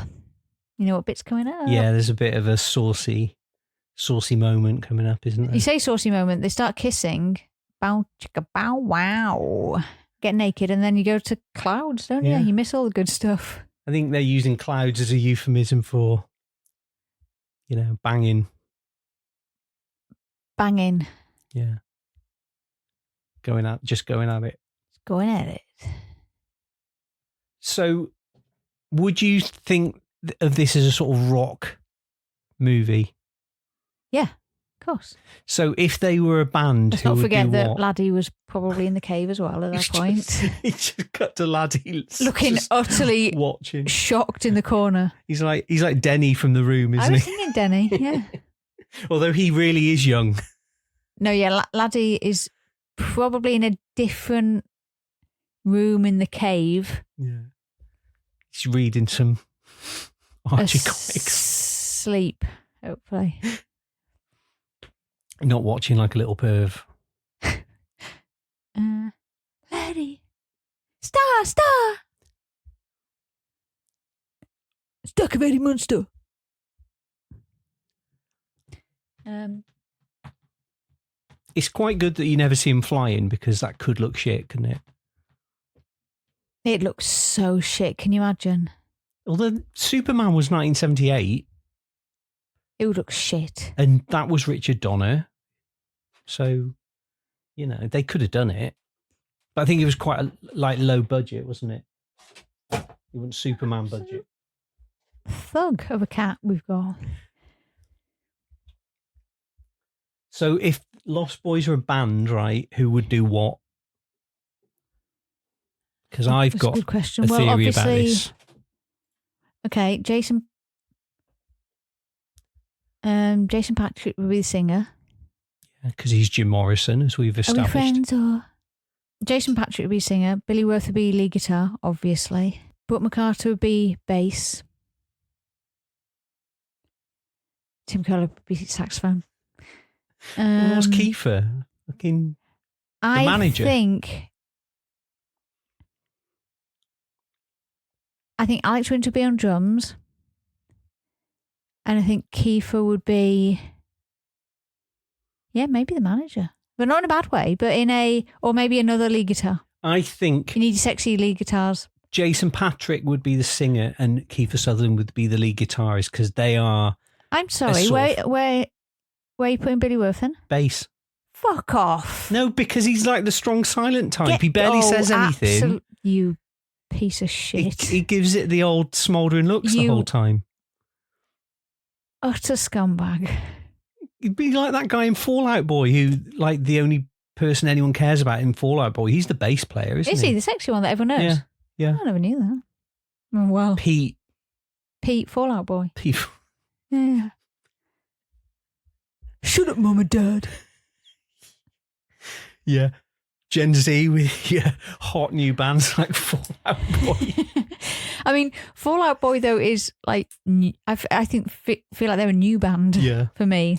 you know what bit's coming up? Yeah, there's a bit of a saucy moment coming up, isn't there? You say saucy moment, they start kissing. Bow, chicka, bow, wow. Get naked, and then you go to clouds, don't Yeah. you? You miss all the good stuff. I think they're using clouds as a euphemism for, banging. Banging. Yeah. Just going at it. Going at it. So, would you think of this as a sort of rock movie? Yeah, of course. So, if they were a band, Let's who not would forget do that what? Laddie was probably in the cave as well at that point. He just cut to Laddie Looking just utterly watching. shocked in the corner. He's like Denny from The Room, I isn't was he? thinking Denny, yeah. Although he really is young. No, yeah, Laddie is probably in a different room in the cave. Yeah. He's reading some Archie comics. Sleep, hopefully. Not watching like a little perv. Laddie. Star! Stuck a very monster. It's quite good that you never see him flying because that could look shit, couldn't it? It looks so shit. Can you imagine? Although Superman was 1978 It would look shit. and that was Richard Donner. So, they could have done it. But I think it was quite a low budget, wasn't it? It wasn't Superman budget. Thug of a cat we've got. So if Lost Boys were a band, right, who would do what? Because I've That's a got good question. a Well, theory about obviously- this. Okay, Jason Patrick would be the singer. Because he's Jim Morrison, as we've Are we established. friends or? Jason Patrick would be singer. Billy Wirth would be lead guitar, obviously. But McCarter would be bass. Tim Capello would be saxophone. What's Kiefer? Fucking manager. I think Alex Winter would be on drums. And I think Kiefer would be, maybe the manager. But not in a bad way, but or maybe another lead guitar. I think You need sexy lead guitars. Jason Patrick would be the singer and Kiefer Sutherland would be the lead guitarist because they are I'm sorry, where are you putting Billy Wirth in? bass. Fuck off. No, because he's like the strong silent type. He barely says anything. You piece of shit. He gives it the old smouldering looks the You- whole time. Utter scumbag. He'd be like that guy in Fallout Boy who, like, the only person anyone cares about in Fallout Boy. He's the bass player, isn't Is he the sexy one that everyone knows? Yeah. I never knew that. Oh, well, Pete. Fallout Boy. Pete. Yeah. Shut up, Mum and Dad. Yeah. Gen Z with hot new bands like Fallout Boy. I mean, Fallout Boy though is like I think feel like they're a new band Yeah. for me.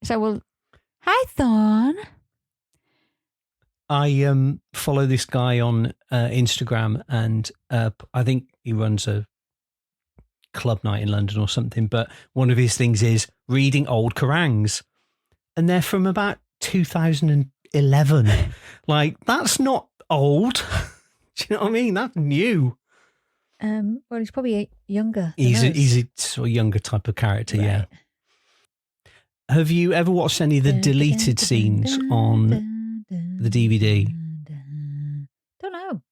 So well, hi Thorn. I follow this guy on Instagram and I think he runs a club night in London or something, but one of his things is reading old Kerangs and they're from about 2011. Like, that's not old. Do you know what I mean? That's new. Well, he's probably younger. He's a sort of younger type of character, Right. yeah. Have you ever watched any of the deleted scenes on the DVD? Don't know.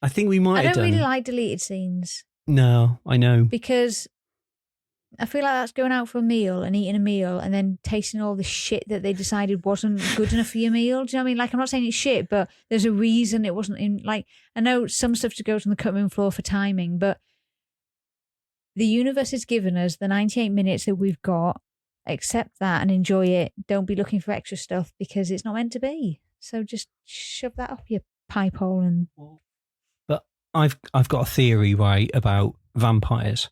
I think we might I have don't done. really like deleted scenes No, I know. because I feel like that's going out for a meal and eating a meal and then tasting all the shit that they decided wasn't good enough for your meal. Do you know what I mean? Like, I'm not saying it's shit, but there's a reason it wasn't in. Like, I know some stuff to go on the cutting room floor for timing, but the universe has given us the 98 minutes that we've got. Accept that and enjoy it. Don't be looking for extra stuff because it's not meant to be. So just shove that up your pipe hole and. But I've got a theory, right, about vampires,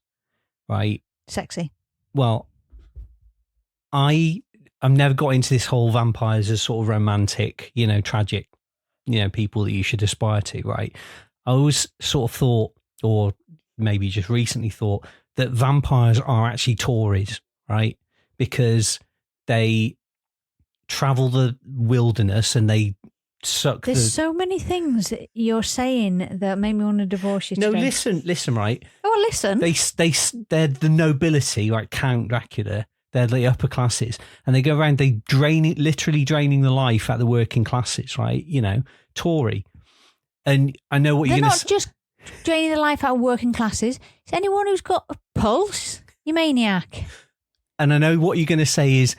right? Sexy. Well, I've never got into this whole vampires as sort of romantic, tragic, people that you should aspire to, right? I always sort of thought, or maybe just recently thought, that vampires are actually Tories, right? Because they travel the wilderness and they suck. There's so many things that you're saying that make me want to divorce you. No, today. listen, right? Oh, listen. They're the nobility, like Count Dracula. They're the upper classes, and they go around. They literally draining the life out of the working classes, right? Tory. And I know what They're you're going to not just draining the life out of working classes. It's anyone who's got a pulse. You maniac. And I know what you're going to say is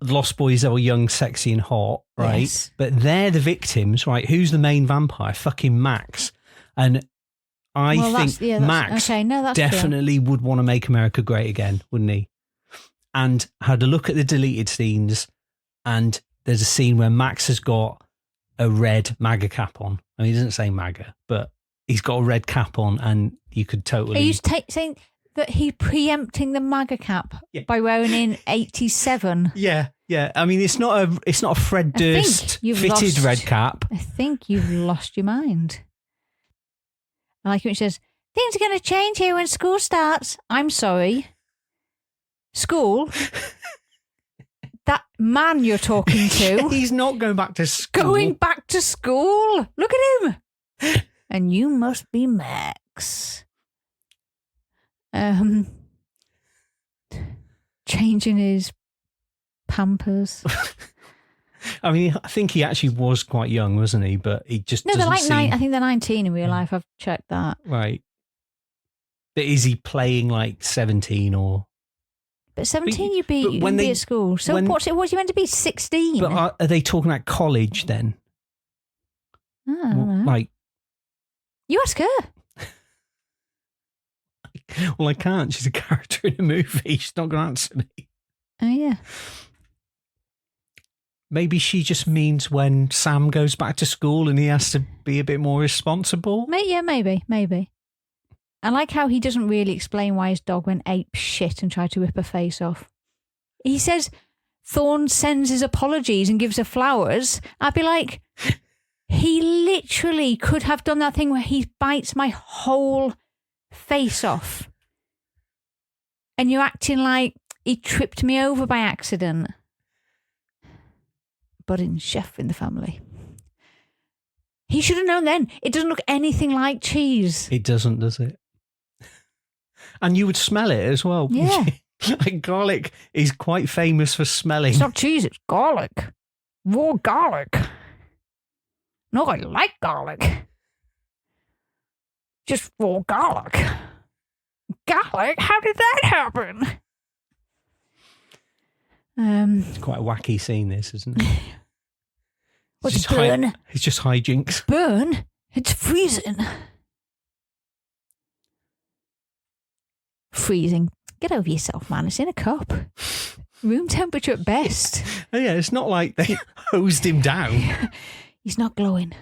Lost Boys are young, sexy, and hot, right? Yes. But they're the victims, right? Who's the main vampire? Fucking Max. And I think Max definitely would want to make America great again, wouldn't he? And had a look at the deleted scenes, and there's a scene where Max has got a red MAGA cap on. I mean, he doesn't say MAGA, but he's got a red cap on, and you could totally... Are you saying that he's preempting the MAGA cap by wearing in 87? Yeah. I mean, it's not a Fred Durst fitted red cap. I think you've lost your mind. I like it when it says, things are going to change here when school starts. I'm sorry. School? That man you're talking to. He's not going back to school. Going back to school? Look at him. And you must be Max. Changing his Pampers. I mean, I think he actually was quite young, wasn't he? But he just they're like I think they're 19 in real life. I've checked that. Right. But is he playing like 17 or? But 17, you'd be at school. So what's you meant to be? 16. But are they talking about college then? I don't know. Like, you ask her. Well, I can't. She's a character in a movie. She's not going to answer me. Oh yeah. Maybe she just means when Sam goes back to school and he has to be a bit more responsible. Yeah, maybe. I like how he doesn't really explain why his dog went ape shit and tried to rip her face off. He says Thorne sends his apologies and gives her flowers. I'd be like, he literally could have done that thing where he bites my whole face off. And you're acting like he tripped me over by accident. Budding chef in the family. He should have known then. It doesn't look anything like cheese. It doesn't, does it? And you would smell it as well. Yeah. Like garlic is quite famous for smelling. It's not cheese, it's garlic. Raw garlic. No, I like garlic. Just raw garlic. Garlic? How did that happen? It's quite a wacky scene, this, isn't it? What's it, burn? It's just hijinks. Burn? It's freezing. Freezing. Get over yourself, man. It's in a cup. Room temperature at best. Oh, yeah, it's not like they hosed him down. He's not glowing.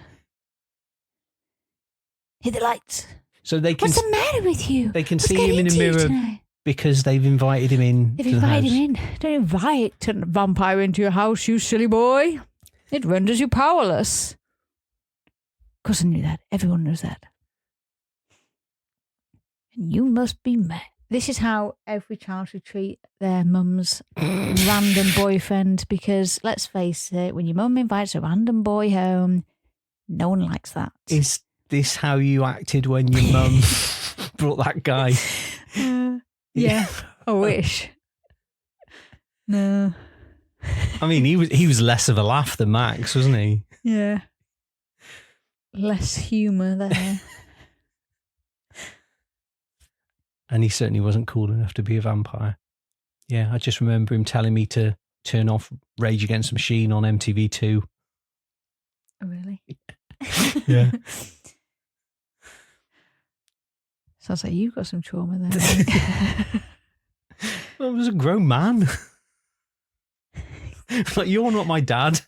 Hit the lights. So they can. What's the matter with you? They can see him in a mirror because they've invited him in. They've invited him in. Don't invite a vampire into your house, you silly boy. It renders you powerless. Of course I knew that. Everyone knows that. And you must be mad. This is how every child should treat their mum's random boyfriend, because let's face it, when your mum invites a random boy home, no one likes that. Is this how you acted when your mum brought that guy? Yeah, I wish. No. I mean, he was less of a laugh than Max, wasn't he? Yeah. Less humour there. And he certainly wasn't cool enough to be a vampire. Yeah, I just remember him telling me to turn off Rage Against the Machine on MTV2. Oh, really? Yeah. Sounds like you've got some trauma there. Well, I was a grown man. Like, you're not my dad.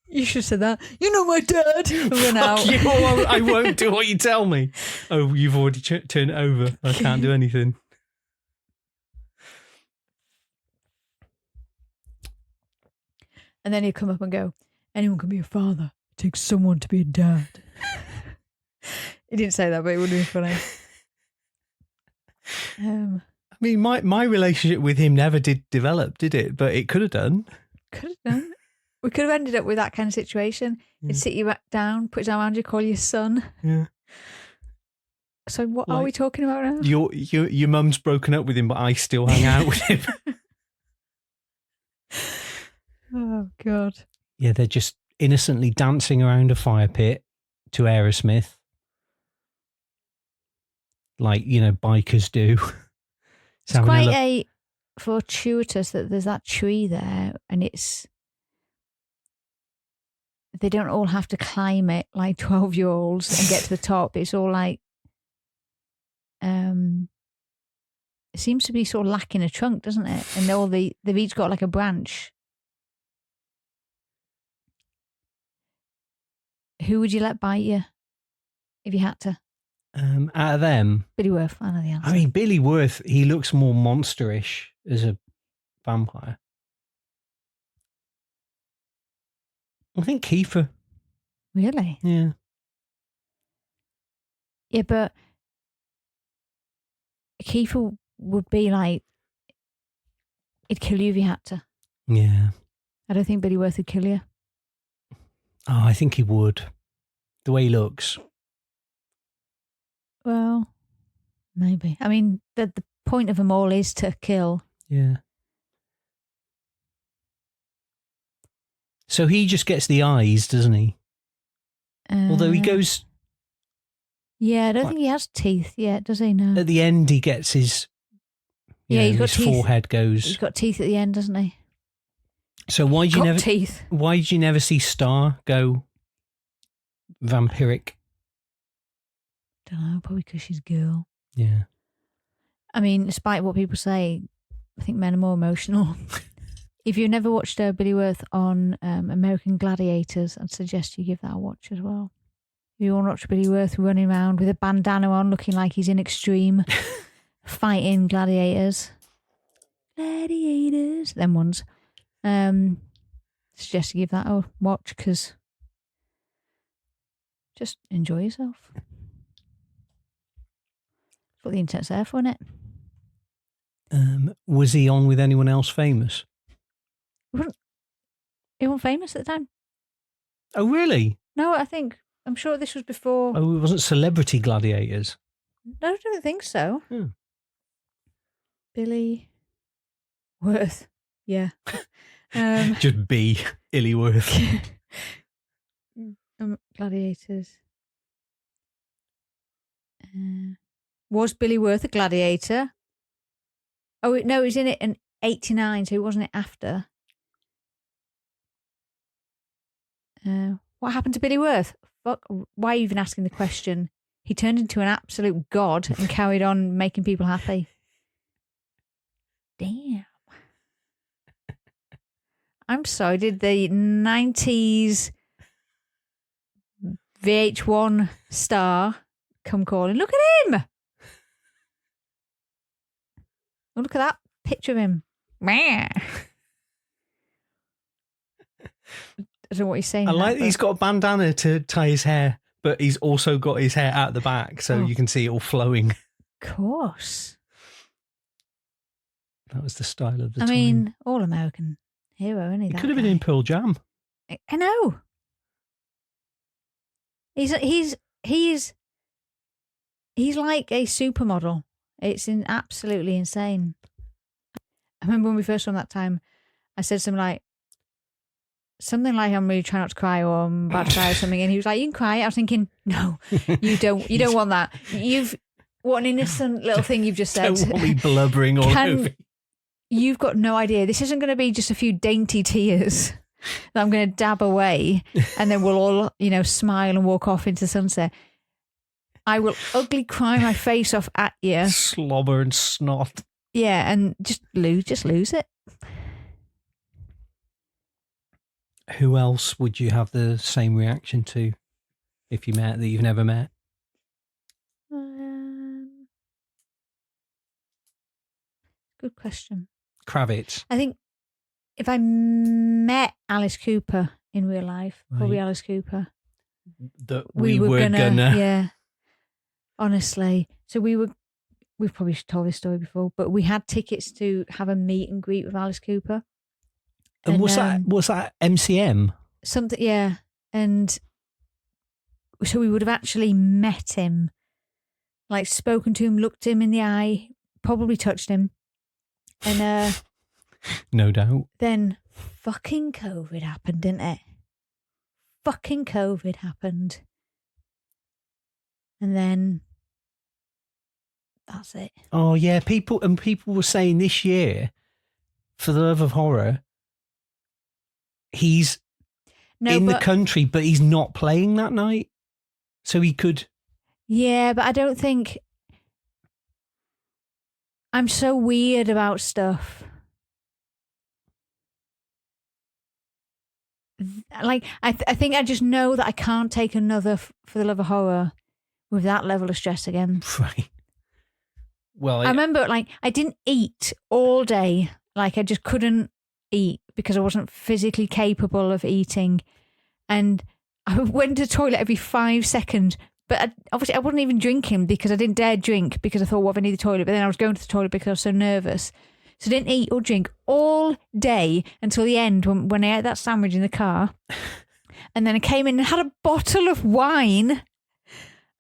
You should have said that. You're not my dad. Run out. You, I won't do what you tell me. Oh, you've already turned it over. I can't do anything. And then he'd come up and go, anyone can be a father. It takes someone to be a dad. He didn't say that, but it would be funny. I mean, my relationship with him never did develop, did it? But it could have done. Could have done. We could have ended up with that kind of situation. He'd sit you back down, put his arm around you, call you son. Yeah. So what are we talking about now? Your mum's broken up with him, but I still hang out with him. Oh, God. Yeah, they're just innocently dancing around a fire pit to Aerosmith. Like, bikers do. It's quite fortuitous that there's that tree there and they don't all have to climb it like 12-year-olds and get to the top. It's all like, it seems to be sort of lacking a trunk, doesn't it? And they've each got like a branch. Who would you let bite you if you had to? Out of them, Billy Wirth, I know the answer. I mean, Billy Wirth, he looks more monsterish as a vampire. I think Kiefer. Really? Yeah. Yeah, but Kiefer would be like, he'd kill you if you had to. Yeah. I don't think Billy Wirth would kill you. Oh, I think he would. The way he looks. Well, maybe. I mean, the point of them all is to kill. Yeah. So he just gets the eyes, doesn't he? Although he goes... Yeah, I don't think he has teeth yet, does he? No. At the end, he gets his... He's got his teeth. Forehead goes... He's got teeth at the end, doesn't he? So why did you never... teeth. Why did you never see Star go vampiric? Don't know, probably because she's a girl. Yeah. I mean, despite what people say, I think men are more emotional. If you've never watched Billy Wirth on American Gladiators, I'd suggest you give that a watch as well. If you want to watch Billy Wirth running around with a bandana on, looking like he's in Extreme, fighting gladiators. Gladiators, them ones. Suggest you give that a watch because just enjoy yourself. That's what the internet's there for, isn't it? Was he on with anyone else famous? He wasn't famous at the time. Oh, really? No, I'm sure this was before. Oh, it wasn't Celebrity Gladiators? No, I don't think so. Hmm. Billy Wirth. Yeah. Just B. Billy Wirth. Gladiators. Was Billy Wirth a gladiator? Oh, no, he was in it in 89, so he wasn't it after. What happened to Billy Wirth? Fuck, why are you even asking the question? He turned into an absolute god and carried on making people happy. Damn. I'm sorry, did the 90s VH1 star come calling? Look at him! Oh, look at that picture of him. I don't know what he's saying. I like that he's got a bandana to tie his hair, but he's also got his hair out the back, so you can see it all flowing. Of course. That was the style of the time. I mean, all American hero, isn't he? He That could have been guy? in Pearl Jam. I know. He's like a supermodel. It's absolutely insane. I remember when we first saw him that time, I said something like I'm really trying not to cry or I'm about to cry or something, and he was like, "You can cry." I was thinking, "No, you don't. You don't want that. What an innocent little thing you've just said. Don't want me blubbering all over. You've got no idea. This isn't going to be just a few dainty tears that I'm going to dab away, and then we'll all, smile and walk off into the sunset. I will ugly cry my face off at you, slobber and snot. Yeah, and just lose it. Who else would you have the same reaction to if you met that you've never met? Good question. Kravitz. I think if I met Alice Cooper in real life, probably Right. Alice Cooper. That we were gonna. Yeah. Honestly. So we've probably told this story before, but we had tickets to have a meet and greet with Alice Cooper. And what's that MCM? Something, yeah. And so we would have actually met him, like spoken to him, looked him in the eye, probably touched him. And no doubt. then fucking COVID happened, didn't it? Fucking COVID happened. And then that's it. Oh yeah, people were saying this year, For the Love of Horror, he's the country, but he's not playing that night. So he could. Yeah, but I don't think. I'm so weird about stuff. Like, I think I just know that I can't take another For the Love of Horror with that level of stress again. Right. Well, I remember, like, I didn't eat all day. Like, I just couldn't eat because I wasn't physically capable of eating. And I went to the toilet every 5 seconds. But obviously, I wasn't even drinking because I didn't dare drink because I thought, what if I need the toilet? But then I was going to the toilet because I was so nervous. So I didn't eat or drink all day until the end when I ate that sandwich in the car. And then I came in and had a bottle of wine.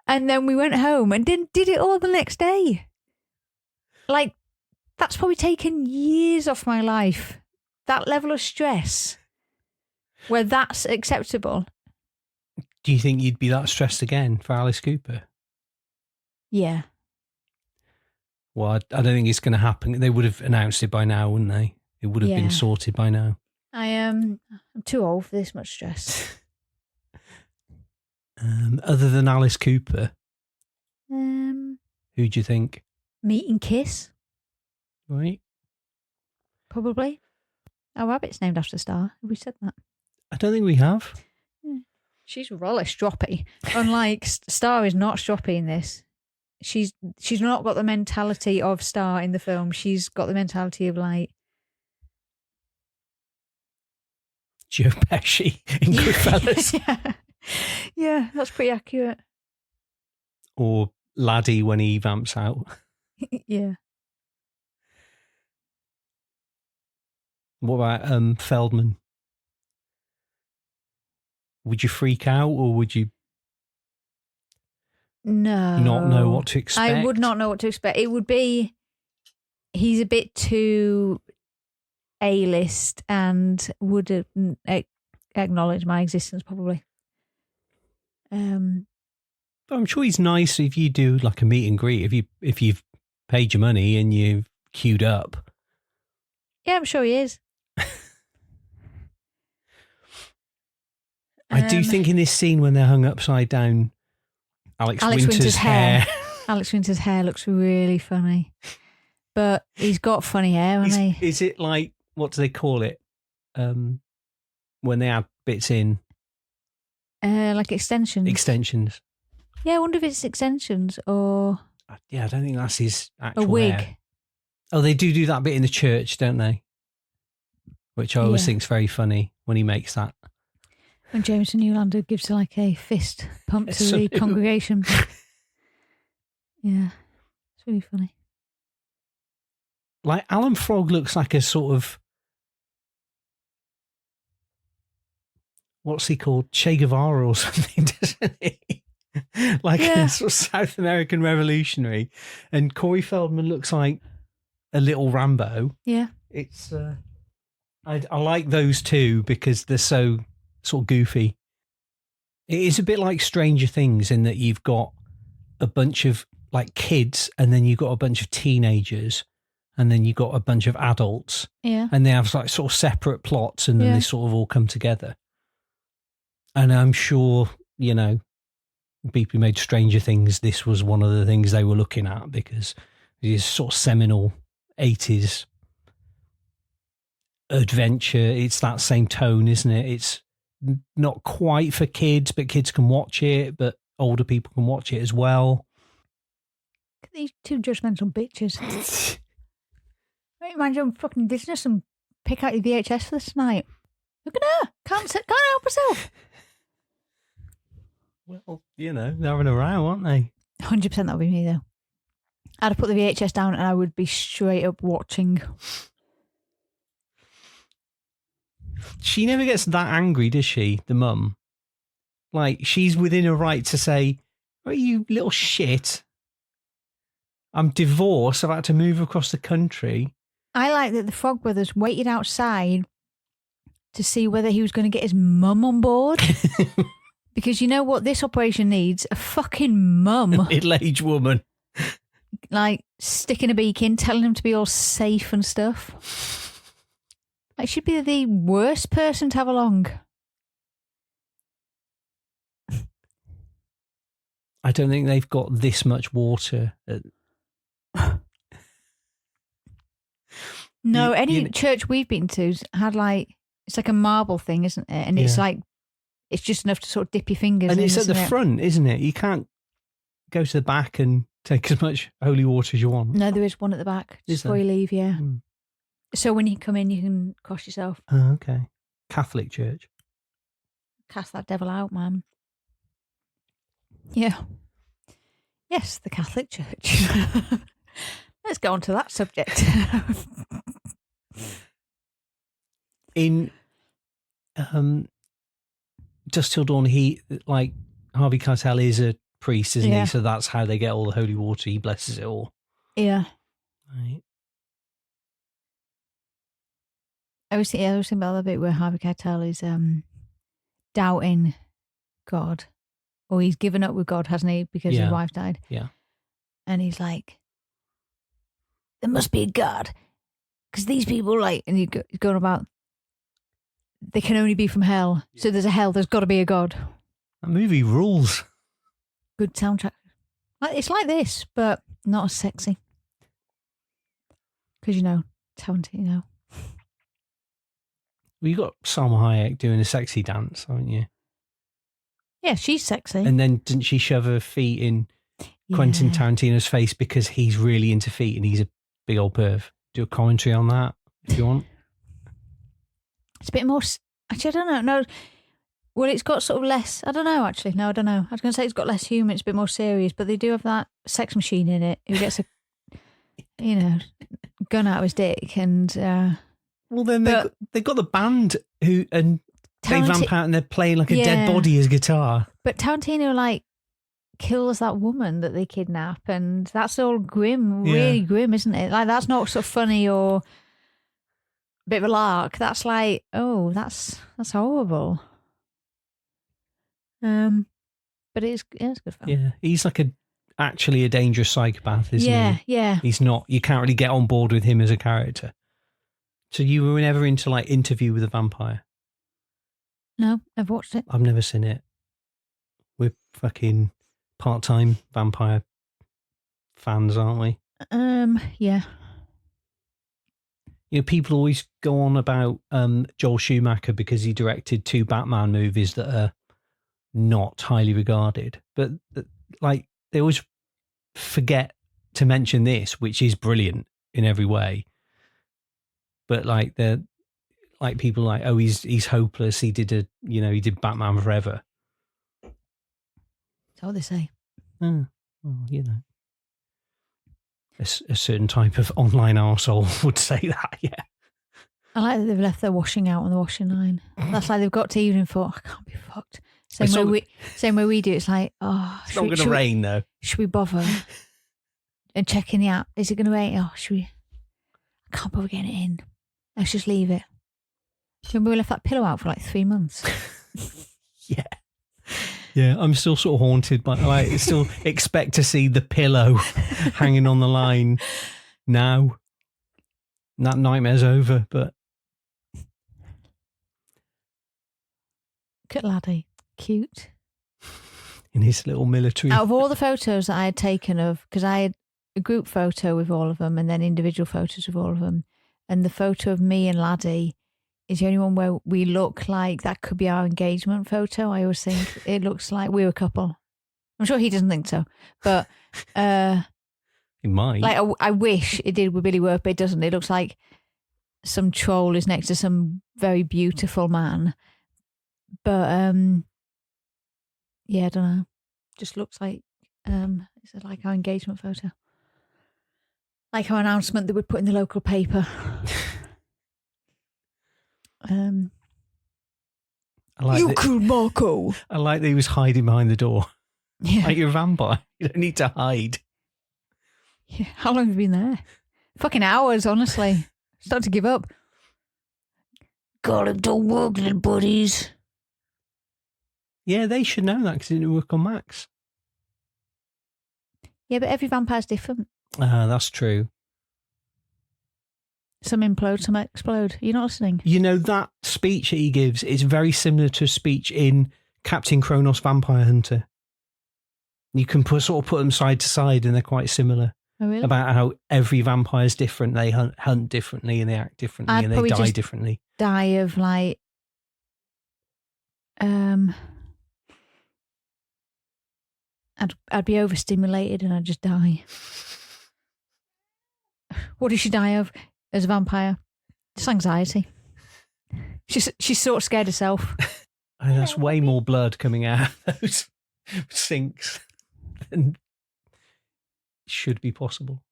And then we went home and did it all the next day. Like, that's probably taken years off my life. That level of stress where that's acceptable. Do you think you'd be that stressed again for Alice Cooper? Yeah. Well, I don't think it's going to happen. They would have announced it by now, wouldn't they? It would have been sorted by now. I'm too old for this much stress. Other than Alice Cooper, who do you think? Meet and Kiss. Right. Probably. Our rabbit's named after Star. Have we said that? I don't think we have. She's roller stroppy. Unlike Star is not stroppy in this. She's not got the mentality of Star in the film. She's got the mentality of like Joe Pesci in Goodfellas. Yeah, that's pretty accurate. Or Laddie when he vamps out. Yeah. What about Feldman? Would you freak out or would you not know what to expect? I would not know what to expect. It would be, he's a bit too A-list and would acknowledge my existence probably. I'm sure he's nice if you do like a meet and greet, if you've paid your money and you've queued up. Yeah, I'm sure he is. I do think in this scene when they're hung upside down, Alex Winter's hair. Alex Winter's hair looks really funny. But he's got funny hair, hasn't he? Is it like, what do they call it? When they add bits in? Like extensions. Extensions. Yeah, I wonder if it's extensions or... Yeah, I don't think that's his actual a wig. Hair. Oh, they do that bit in the church, don't they? Which I always think is very funny when he makes that. When Jamison Newlander gives like a fist pump to the congregation. Yeah, it's really funny. Like Alan Frog looks like a sort of, what's he called? Che Guevara or something, doesn't he? Like a sort of South American revolutionary. And Corey Feldman looks like a little Rambo. Yeah. It's, I like those two because they're so sort of goofy. It is a bit like Stranger Things in that you've got a bunch of like kids and then you've got a bunch of teenagers and then you've got a bunch of adults. Yeah. And they have like sort of separate plots and then they sort of all come together. And I'm sure, you know, people who made Stranger Things, this was one of the things they were looking at because it is sort of seminal 80s adventure. It's that same tone, isn't it? It's not quite for kids, but kids can watch it, but older people can watch it as well. These two judgmental bitches. Don't you mind your fucking business and pick out your VHS for this night? Look at her. Can't help herself. Well, they're having a row, aren't they? 100% that would be me, though. I'd have put the VHS down and I would be straight up watching. She never gets that angry, does she, the mum? Like, she's within her right to say, oh, you little shit. I'm divorced. I've had to move across the country. I like that the Frog Brothers waited outside to see whether he was going to get his mum on board. Because you know what this operation needs? A fucking mum. A middle-aged woman. Like, sticking a beak in, telling him to be all safe and stuff. Like, she'd be the worst person to have along. I don't think they've got this much water. No, any church we've been to had like, it's like a marble thing, isn't it? And it's like, it's just enough to sort of dip your fingers in. And it's at the front, isn't it? You can't go to the back and take as much holy water as you want. No, there is one at the back just before you leave, yeah. Mm. So when you come in, you can cross yourself. Oh, okay. Catholic church. Cast that devil out, man. Yeah. Yes, the Catholic Church. Let's go on to that subject. In Dusk Till Dawn, Harvey Keitel is a priest, isn't he? So that's how they get all the holy water. He blesses it all. Yeah. Right. I was thinking about that bit where Harvey Keitel is doubting God. Or he's given up with God, hasn't he? Because his wife died. Yeah. And he's like, there must be a God. Because these people, and he's going about, they can only be from hell. So there's a hell, there's got to be a God. That movie rules. Good soundtrack. It's like this, but not as sexy. Because, Tarantino. Well, you got Salma Hayek doing a sexy dance, haven't you? Yeah, she's sexy. And then didn't she shove her feet in Quentin Tarantino's face because he's really into feet and he's a big old perv? Do a commentary on that if you want. It's a bit more... Actually, I don't know. No, well, it's got sort of less... I don't know, actually. No, I don't know. I was going to say it's got less humour. It's a bit more serious, but they do have that sex machine in it who gets a, gun out of his dick and... well, then they've got the band who... and. They vamp out and they're playing like a dead body as guitar. But Tarantino, kills that woman that they kidnap, and that's all grim, really grim, isn't it? Like, that's not sort of funny or a bit of a lark. That's like, oh, that's horrible. But it's good fun. Yeah, he's actually a dangerous psychopath, isn't he? Yeah. He's not. You can't really get on board with him as a character. So you were never into Interview with a Vampire? No, I've watched it. I've never seen it. We're fucking part-time vampire fans, aren't we? Yeah. People always go on about Joel Schumacher because he directed 2 Batman movies that are not highly regarded. But, they always forget to mention this, which is brilliant in every way. But, they're... people oh, he's hopeless. He did he did Batman Forever. That's what they say. Well, a certain type of online arsehole would say that. Yeah. I like that they've left their washing out on the washing line. That's like they've got to evening thought, I can't be fucked. Same way we do. It's like, oh, it's not going to rain though. Should we bother? And checking the app. Is it going to rain? Oh, should we? I can't bother getting it in. Let's just leave it. Remember we left that pillow out for 3 months? Yeah. Yeah, I'm still sort of haunted by, I still expect to see the pillow hanging on the line now. That nightmare's over, but... Look at Laddie. Cute. In his little military... Out of all the photos that I had taken of, because I had a group photo with all of them and then individual photos with all of them, and the photo of me and Laddie is the only one where we look like that could be our engagement photo. I always think it looks like we're a couple. I'm sure he doesn't think so. But It might. Like, I wish it did with Billy Wirth, but it doesn't. It looks like some troll is next to some very beautiful man. But, yeah, I don't know. Just looks like, is it like our engagement photo? Like our announcement that we put in the local paper. I like You that, killed Marco. I like that he was hiding behind the door. Yeah. Like you're a vampire. You don't need to hide. Yeah. How long have you been there? Fucking hours, honestly. Start to give up. Got him to work, little buddies. Yeah, they should know that because it didn't work on Max. Yeah, but every vampire's different. That's true. Some implode, some explode. You're not listening. You know, that speech that he gives is very similar to a speech in Captain Kronos Vampire Hunter. You can sort of put them side to side and they're quite similar. Oh, really? About how every vampire is different. They hunt differently and they act differently I'd and they probably die just differently. Die of like, I'd be overstimulated and I'd just die. What does she die of as a vampire? Just anxiety. She's sort of scared herself. I mean, that's way more blood coming out of those sinks than should be possible.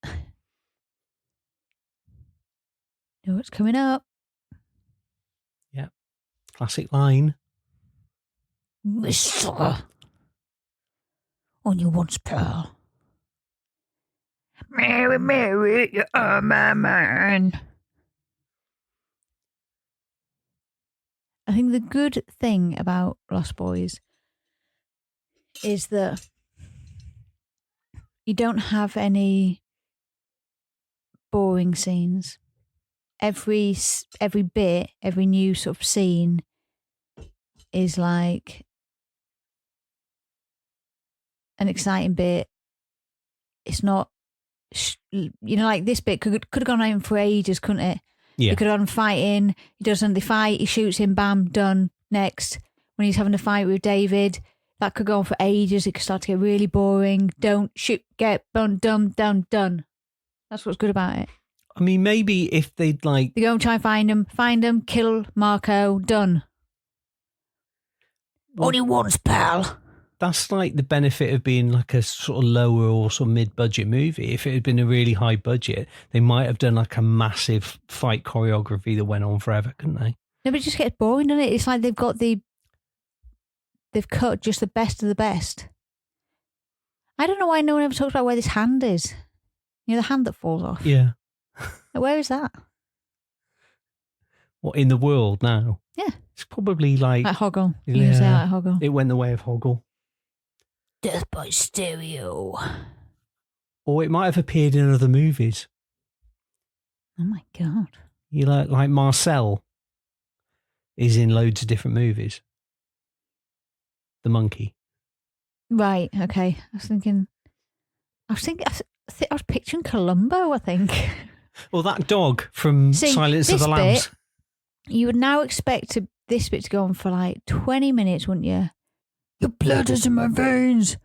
Know what's coming up? Yeah. Classic line. Miss Sugar. On your once pearl. Mary, Mary, you are my man. I think the good thing about Lost Boys is that you don't have any boring scenes. Every bit, every new sort of scene is like an exciting bit. It's not, like this bit could have gone on for ages, couldn't it? Yeah. He could have gone fighting. He doesn't. They fight. He shoots him. Bam. Done. Next. When he's having a fight with David, that could go on for ages. It could start to get really boring. Don't shoot. Get done. Done. That's what's good about it. I mean, maybe if they'd like... They go and try and find him, kill Marco. Done. Well, only once, pal. That's like the benefit of being like a sort of lower or sort of mid-budget movie. If it had been a really high budget, they might have done like a massive fight choreography that went on forever, couldn't they? No, but it just gets boring, doesn't it? It's like they've cut just the best of the best. I don't know why no one ever talks about where this hand is. You know, the hand that falls off. Yeah. Where is that? What, in the world now? Yeah. It's probably like Hoggle. You can say like Hoggle. It went the way of Hoggle. Death by stereo. Or it might have appeared in other movies. Oh my God. You like Marcel is in loads of different movies. The monkey. Right, okay. I was picturing Columbo, I think. Well, that dog from Silence of the Lambs. You would now expect this bit to go on for like 20 minutes, wouldn't you? Your blood is in my veins.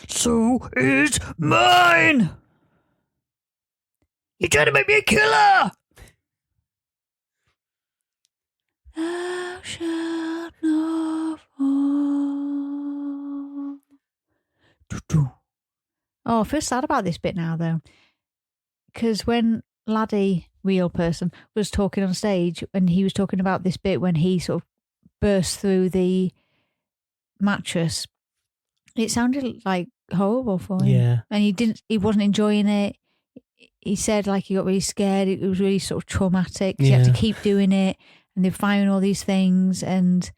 So is mine. You're trying to make me a killer. Thou shalt not fall. Oh, I feel sad about this bit now, though. Because when Laddie, real person, was talking on stage and he was talking about this bit when he sort of burst through the mattress, it sounded like horrible for him. Yeah. And he wasn't enjoying it. He said like he got really scared. It was really sort of traumatic. Yeah. You have to keep doing it and they're firing all these things and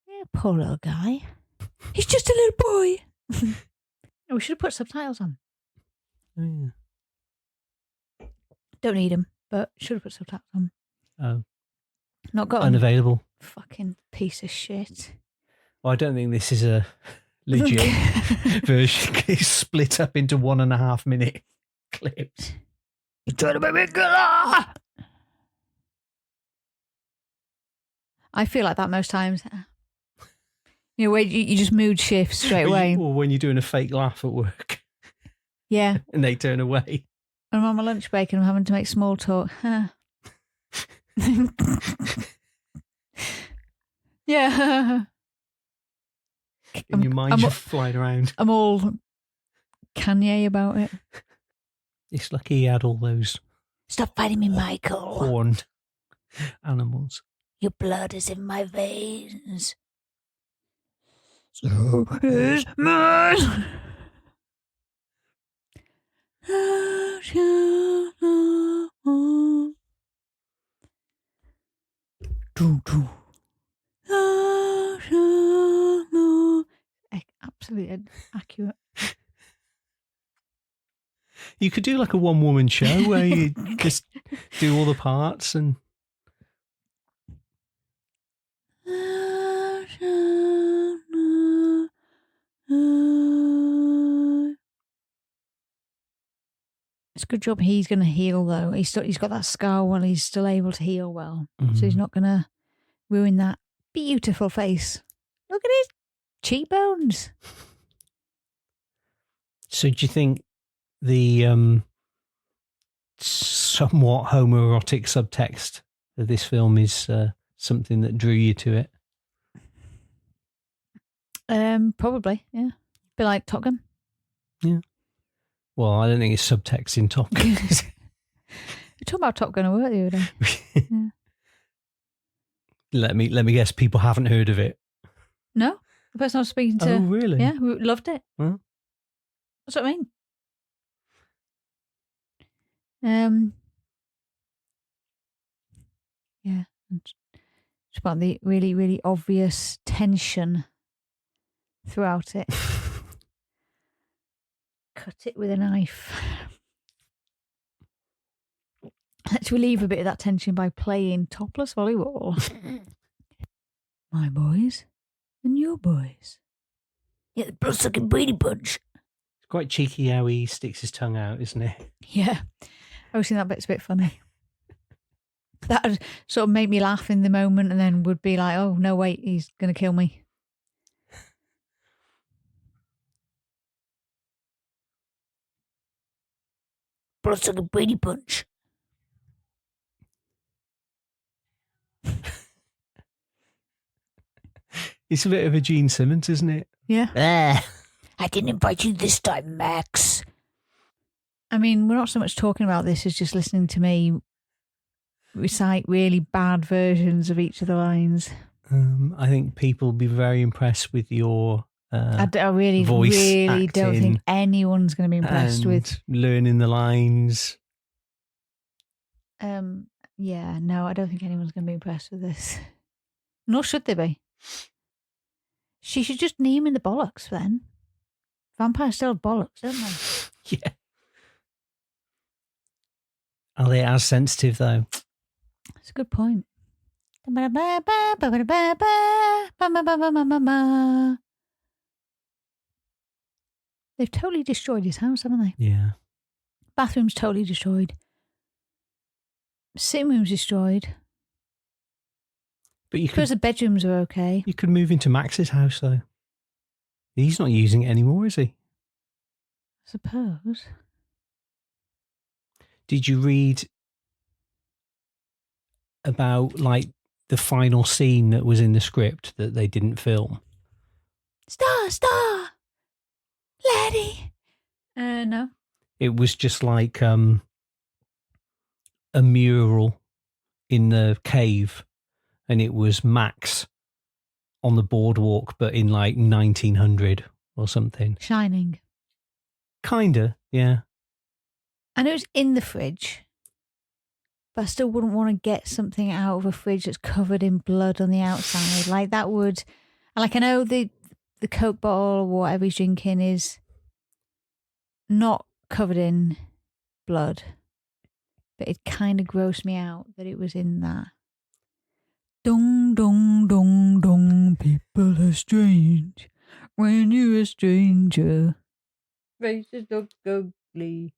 yeah, poor little guy. He's just a little boy. We should have put subtitles on. Oh, yeah. Don't need them, but should have put subtitles on. Oh. Not got Unavailable. Fucking piece of shit. Well, I don't think this is a legit version. It's split up into 1.5 minute clips. You're trying to make me killer. I feel like that most times. You know, where you just mood shifts straight away. Or when you're doing a fake laugh at work. Yeah. And they turn away. I'm on my lunch break and I'm having to make small talk. Huh. Yeah. In your mind, you're flying around. I'm all Kanye about it. It's lucky he had all those Stop fighting me, Michael. horned animals. Your blood is in my veins. So is mine. Absolutely accurate. You could do like a one-woman show where you just do all the parts and... It's a good job he's going to heal, though. He's got that scar while he's still able to heal well. So he's not going to ruin that beautiful face. Look at his cheekbones. So do you think the somewhat homoerotic subtext of this film is something that drew you to it? Probably, yeah. Be like Top Gun. Yeah. Well, I don't think it's subtext in Top Gun. You're talking about Top Gun at work the other day. Yeah. Let me guess, people haven't heard of it. No, the person I was speaking to. Oh, really? Yeah, who loved it. Well. That's what I mean. Yeah. It's about the really, really obvious tension throughout it. Cut it with a knife. Let's relieve a bit of that tension by playing topless volleyball. My boys and your boys. Yeah, the blood-sucking Brady Bunch. It's quite cheeky how he sticks his tongue out, isn't it? Yeah. I always think that bit's a bit funny. That would sort of make me laugh in the moment and then would be like, oh, no, wait, he's going to kill me. Blood-sucking Brady Bunch. It's a bit of a Gene Simmons, isn't it? Yeah. I didn't invite you this time, Max. I mean, we're not so much talking about this as just listening to me recite really bad versions of each of the lines. I think people will be very impressed with your I really voice don't think anyone's going to be impressed with learning the lines. Yeah, no, I don't think anyone's going to be impressed with this. Nor should they be. She should just knee him in the bollocks then. Vampires still have bollocks, don't they? Yeah. Are they as sensitive though? That's a good point. They've totally destroyed his house, haven't they? Yeah. Bathroom's totally destroyed. Sitting room's destroyed. But you Because the bedrooms are okay. You could move into Max's house though. He's not using it anymore, is he? I suppose. Did you read about like the final scene that was in the script that they didn't film? Star, laddie. No. It was just like a mural in the cave, and it was Max on the boardwalk, but in like 1900 or something. Shining. Kinda, yeah. I know it's in the fridge, but I still wouldn't want to get something out of a fridge that's covered in blood on the outside. Like that would, like I know the Coke bottle or whatever he's drinking is not covered in blood, but it kind of grossed me out that it was in that. Dong, dong, dong, dong, people are strange when you're a stranger. Faces look ugly.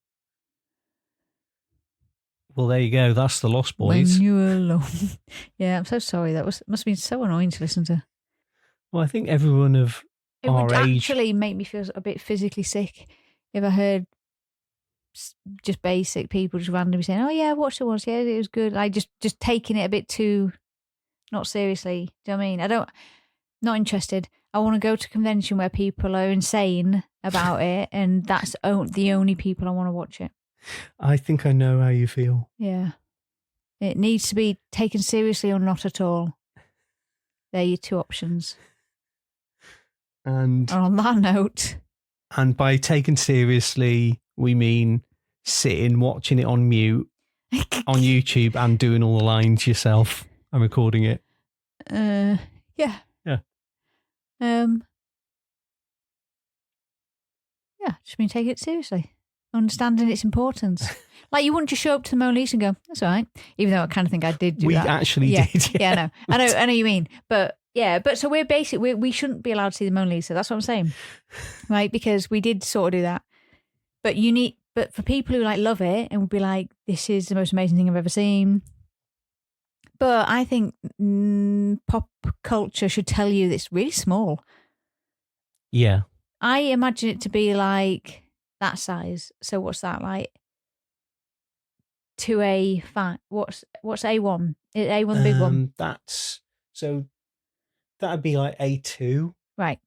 Well, there you go. That's the Lost Boys. When you're alone. Yeah, I'm so sorry. Must have been so annoying to listen to. Well, I think everyone of It our would age... actually make me feel a bit physically sick if I heard just basic people just randomly saying, "Oh yeah, I watched it once. Yeah, it was good." Like just taking it a bit too not seriously. Do you know what I mean? Not interested. I want to go to a convention where people are insane about it, and that's the only people I want to watch it. I think I know how you feel. Yeah. It needs to be taken seriously or not at all. They're your two options. And on that note. And by taken seriously, we mean sitting, watching it on mute on YouTube and doing all the lines yourself and recording it. Yeah. Yeah. Yeah, just mean take it seriously. Understanding its importance. Like you wouldn't just show up to the Mona Lisa and go, "That's all right." Even though I kind of think I did do that. We actually did. Yeah, I know what you mean. But yeah, so we're basically, we shouldn't be allowed to see the Mona Lisa. That's what I'm saying. Right? Because we did sort of do that. But for people who like love it and would be like, "This is the most amazing thing I've ever seen." But I think pop culture should tell you that it's really small. Yeah. I imagine it to be like that size. So what's that like? 2A5. What's A1? Is A1 the big one? That'd be like A2. Right.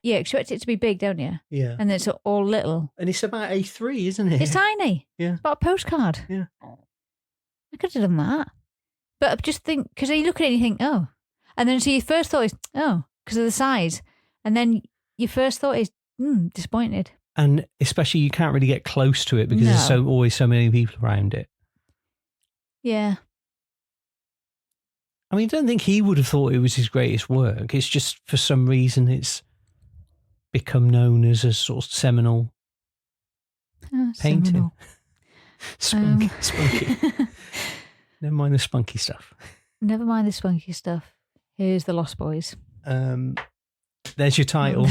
Yeah, expect it to be big, don't you? Yeah. And it's all little. And it's about A3, isn't it? It's tiny. Yeah. It's about a postcard. Yeah. I could have done that. But I just think, because you look at it and you think, oh. And then so your first thought is, oh, because of the size. And then your first thought is, disappointed. And especially you can't really get close to it because there's always so many people around it. Yeah. I mean, I don't think he would have thought it was his greatest work. It's just for some reason it's become known as a sort of seminal painting. Seminal. Spunky. Never mind the spunky stuff. Never mind the spunky stuff. Here's the Lost Boys. There's your title.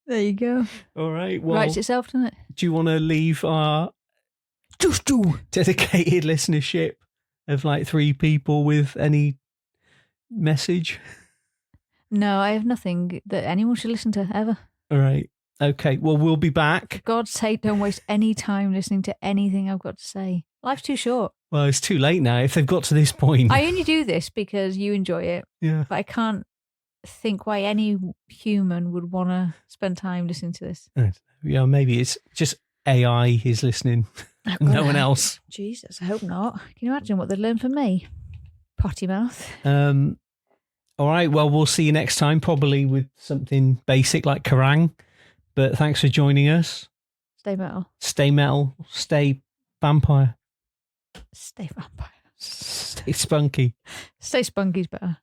There you go. All right. Well, writes itself, doesn't it? Do you want to leave our dedicated listenership of like 3 people with any message? No, I have nothing that anyone should listen to ever. All right. Okay. Well, we'll be back. For God's sake, don't waste any time listening to anything I've got to say. Life's too short. Well, it's too late now if they've got to this point. I only do this because you enjoy it. Yeah. But I can't think why any human would want to spend time listening to this. Yeah, maybe it's just AI is listening. No one else. Jesus, I hope not. Can you imagine what they'd learn from me? Potty mouth. All right, well, we'll see you next time, probably with something basic like Kerrang. But thanks for joining us. Stay metal. Stay metal. Stay vampire. Stay vampire. Stay spunky. Stay spunky's better.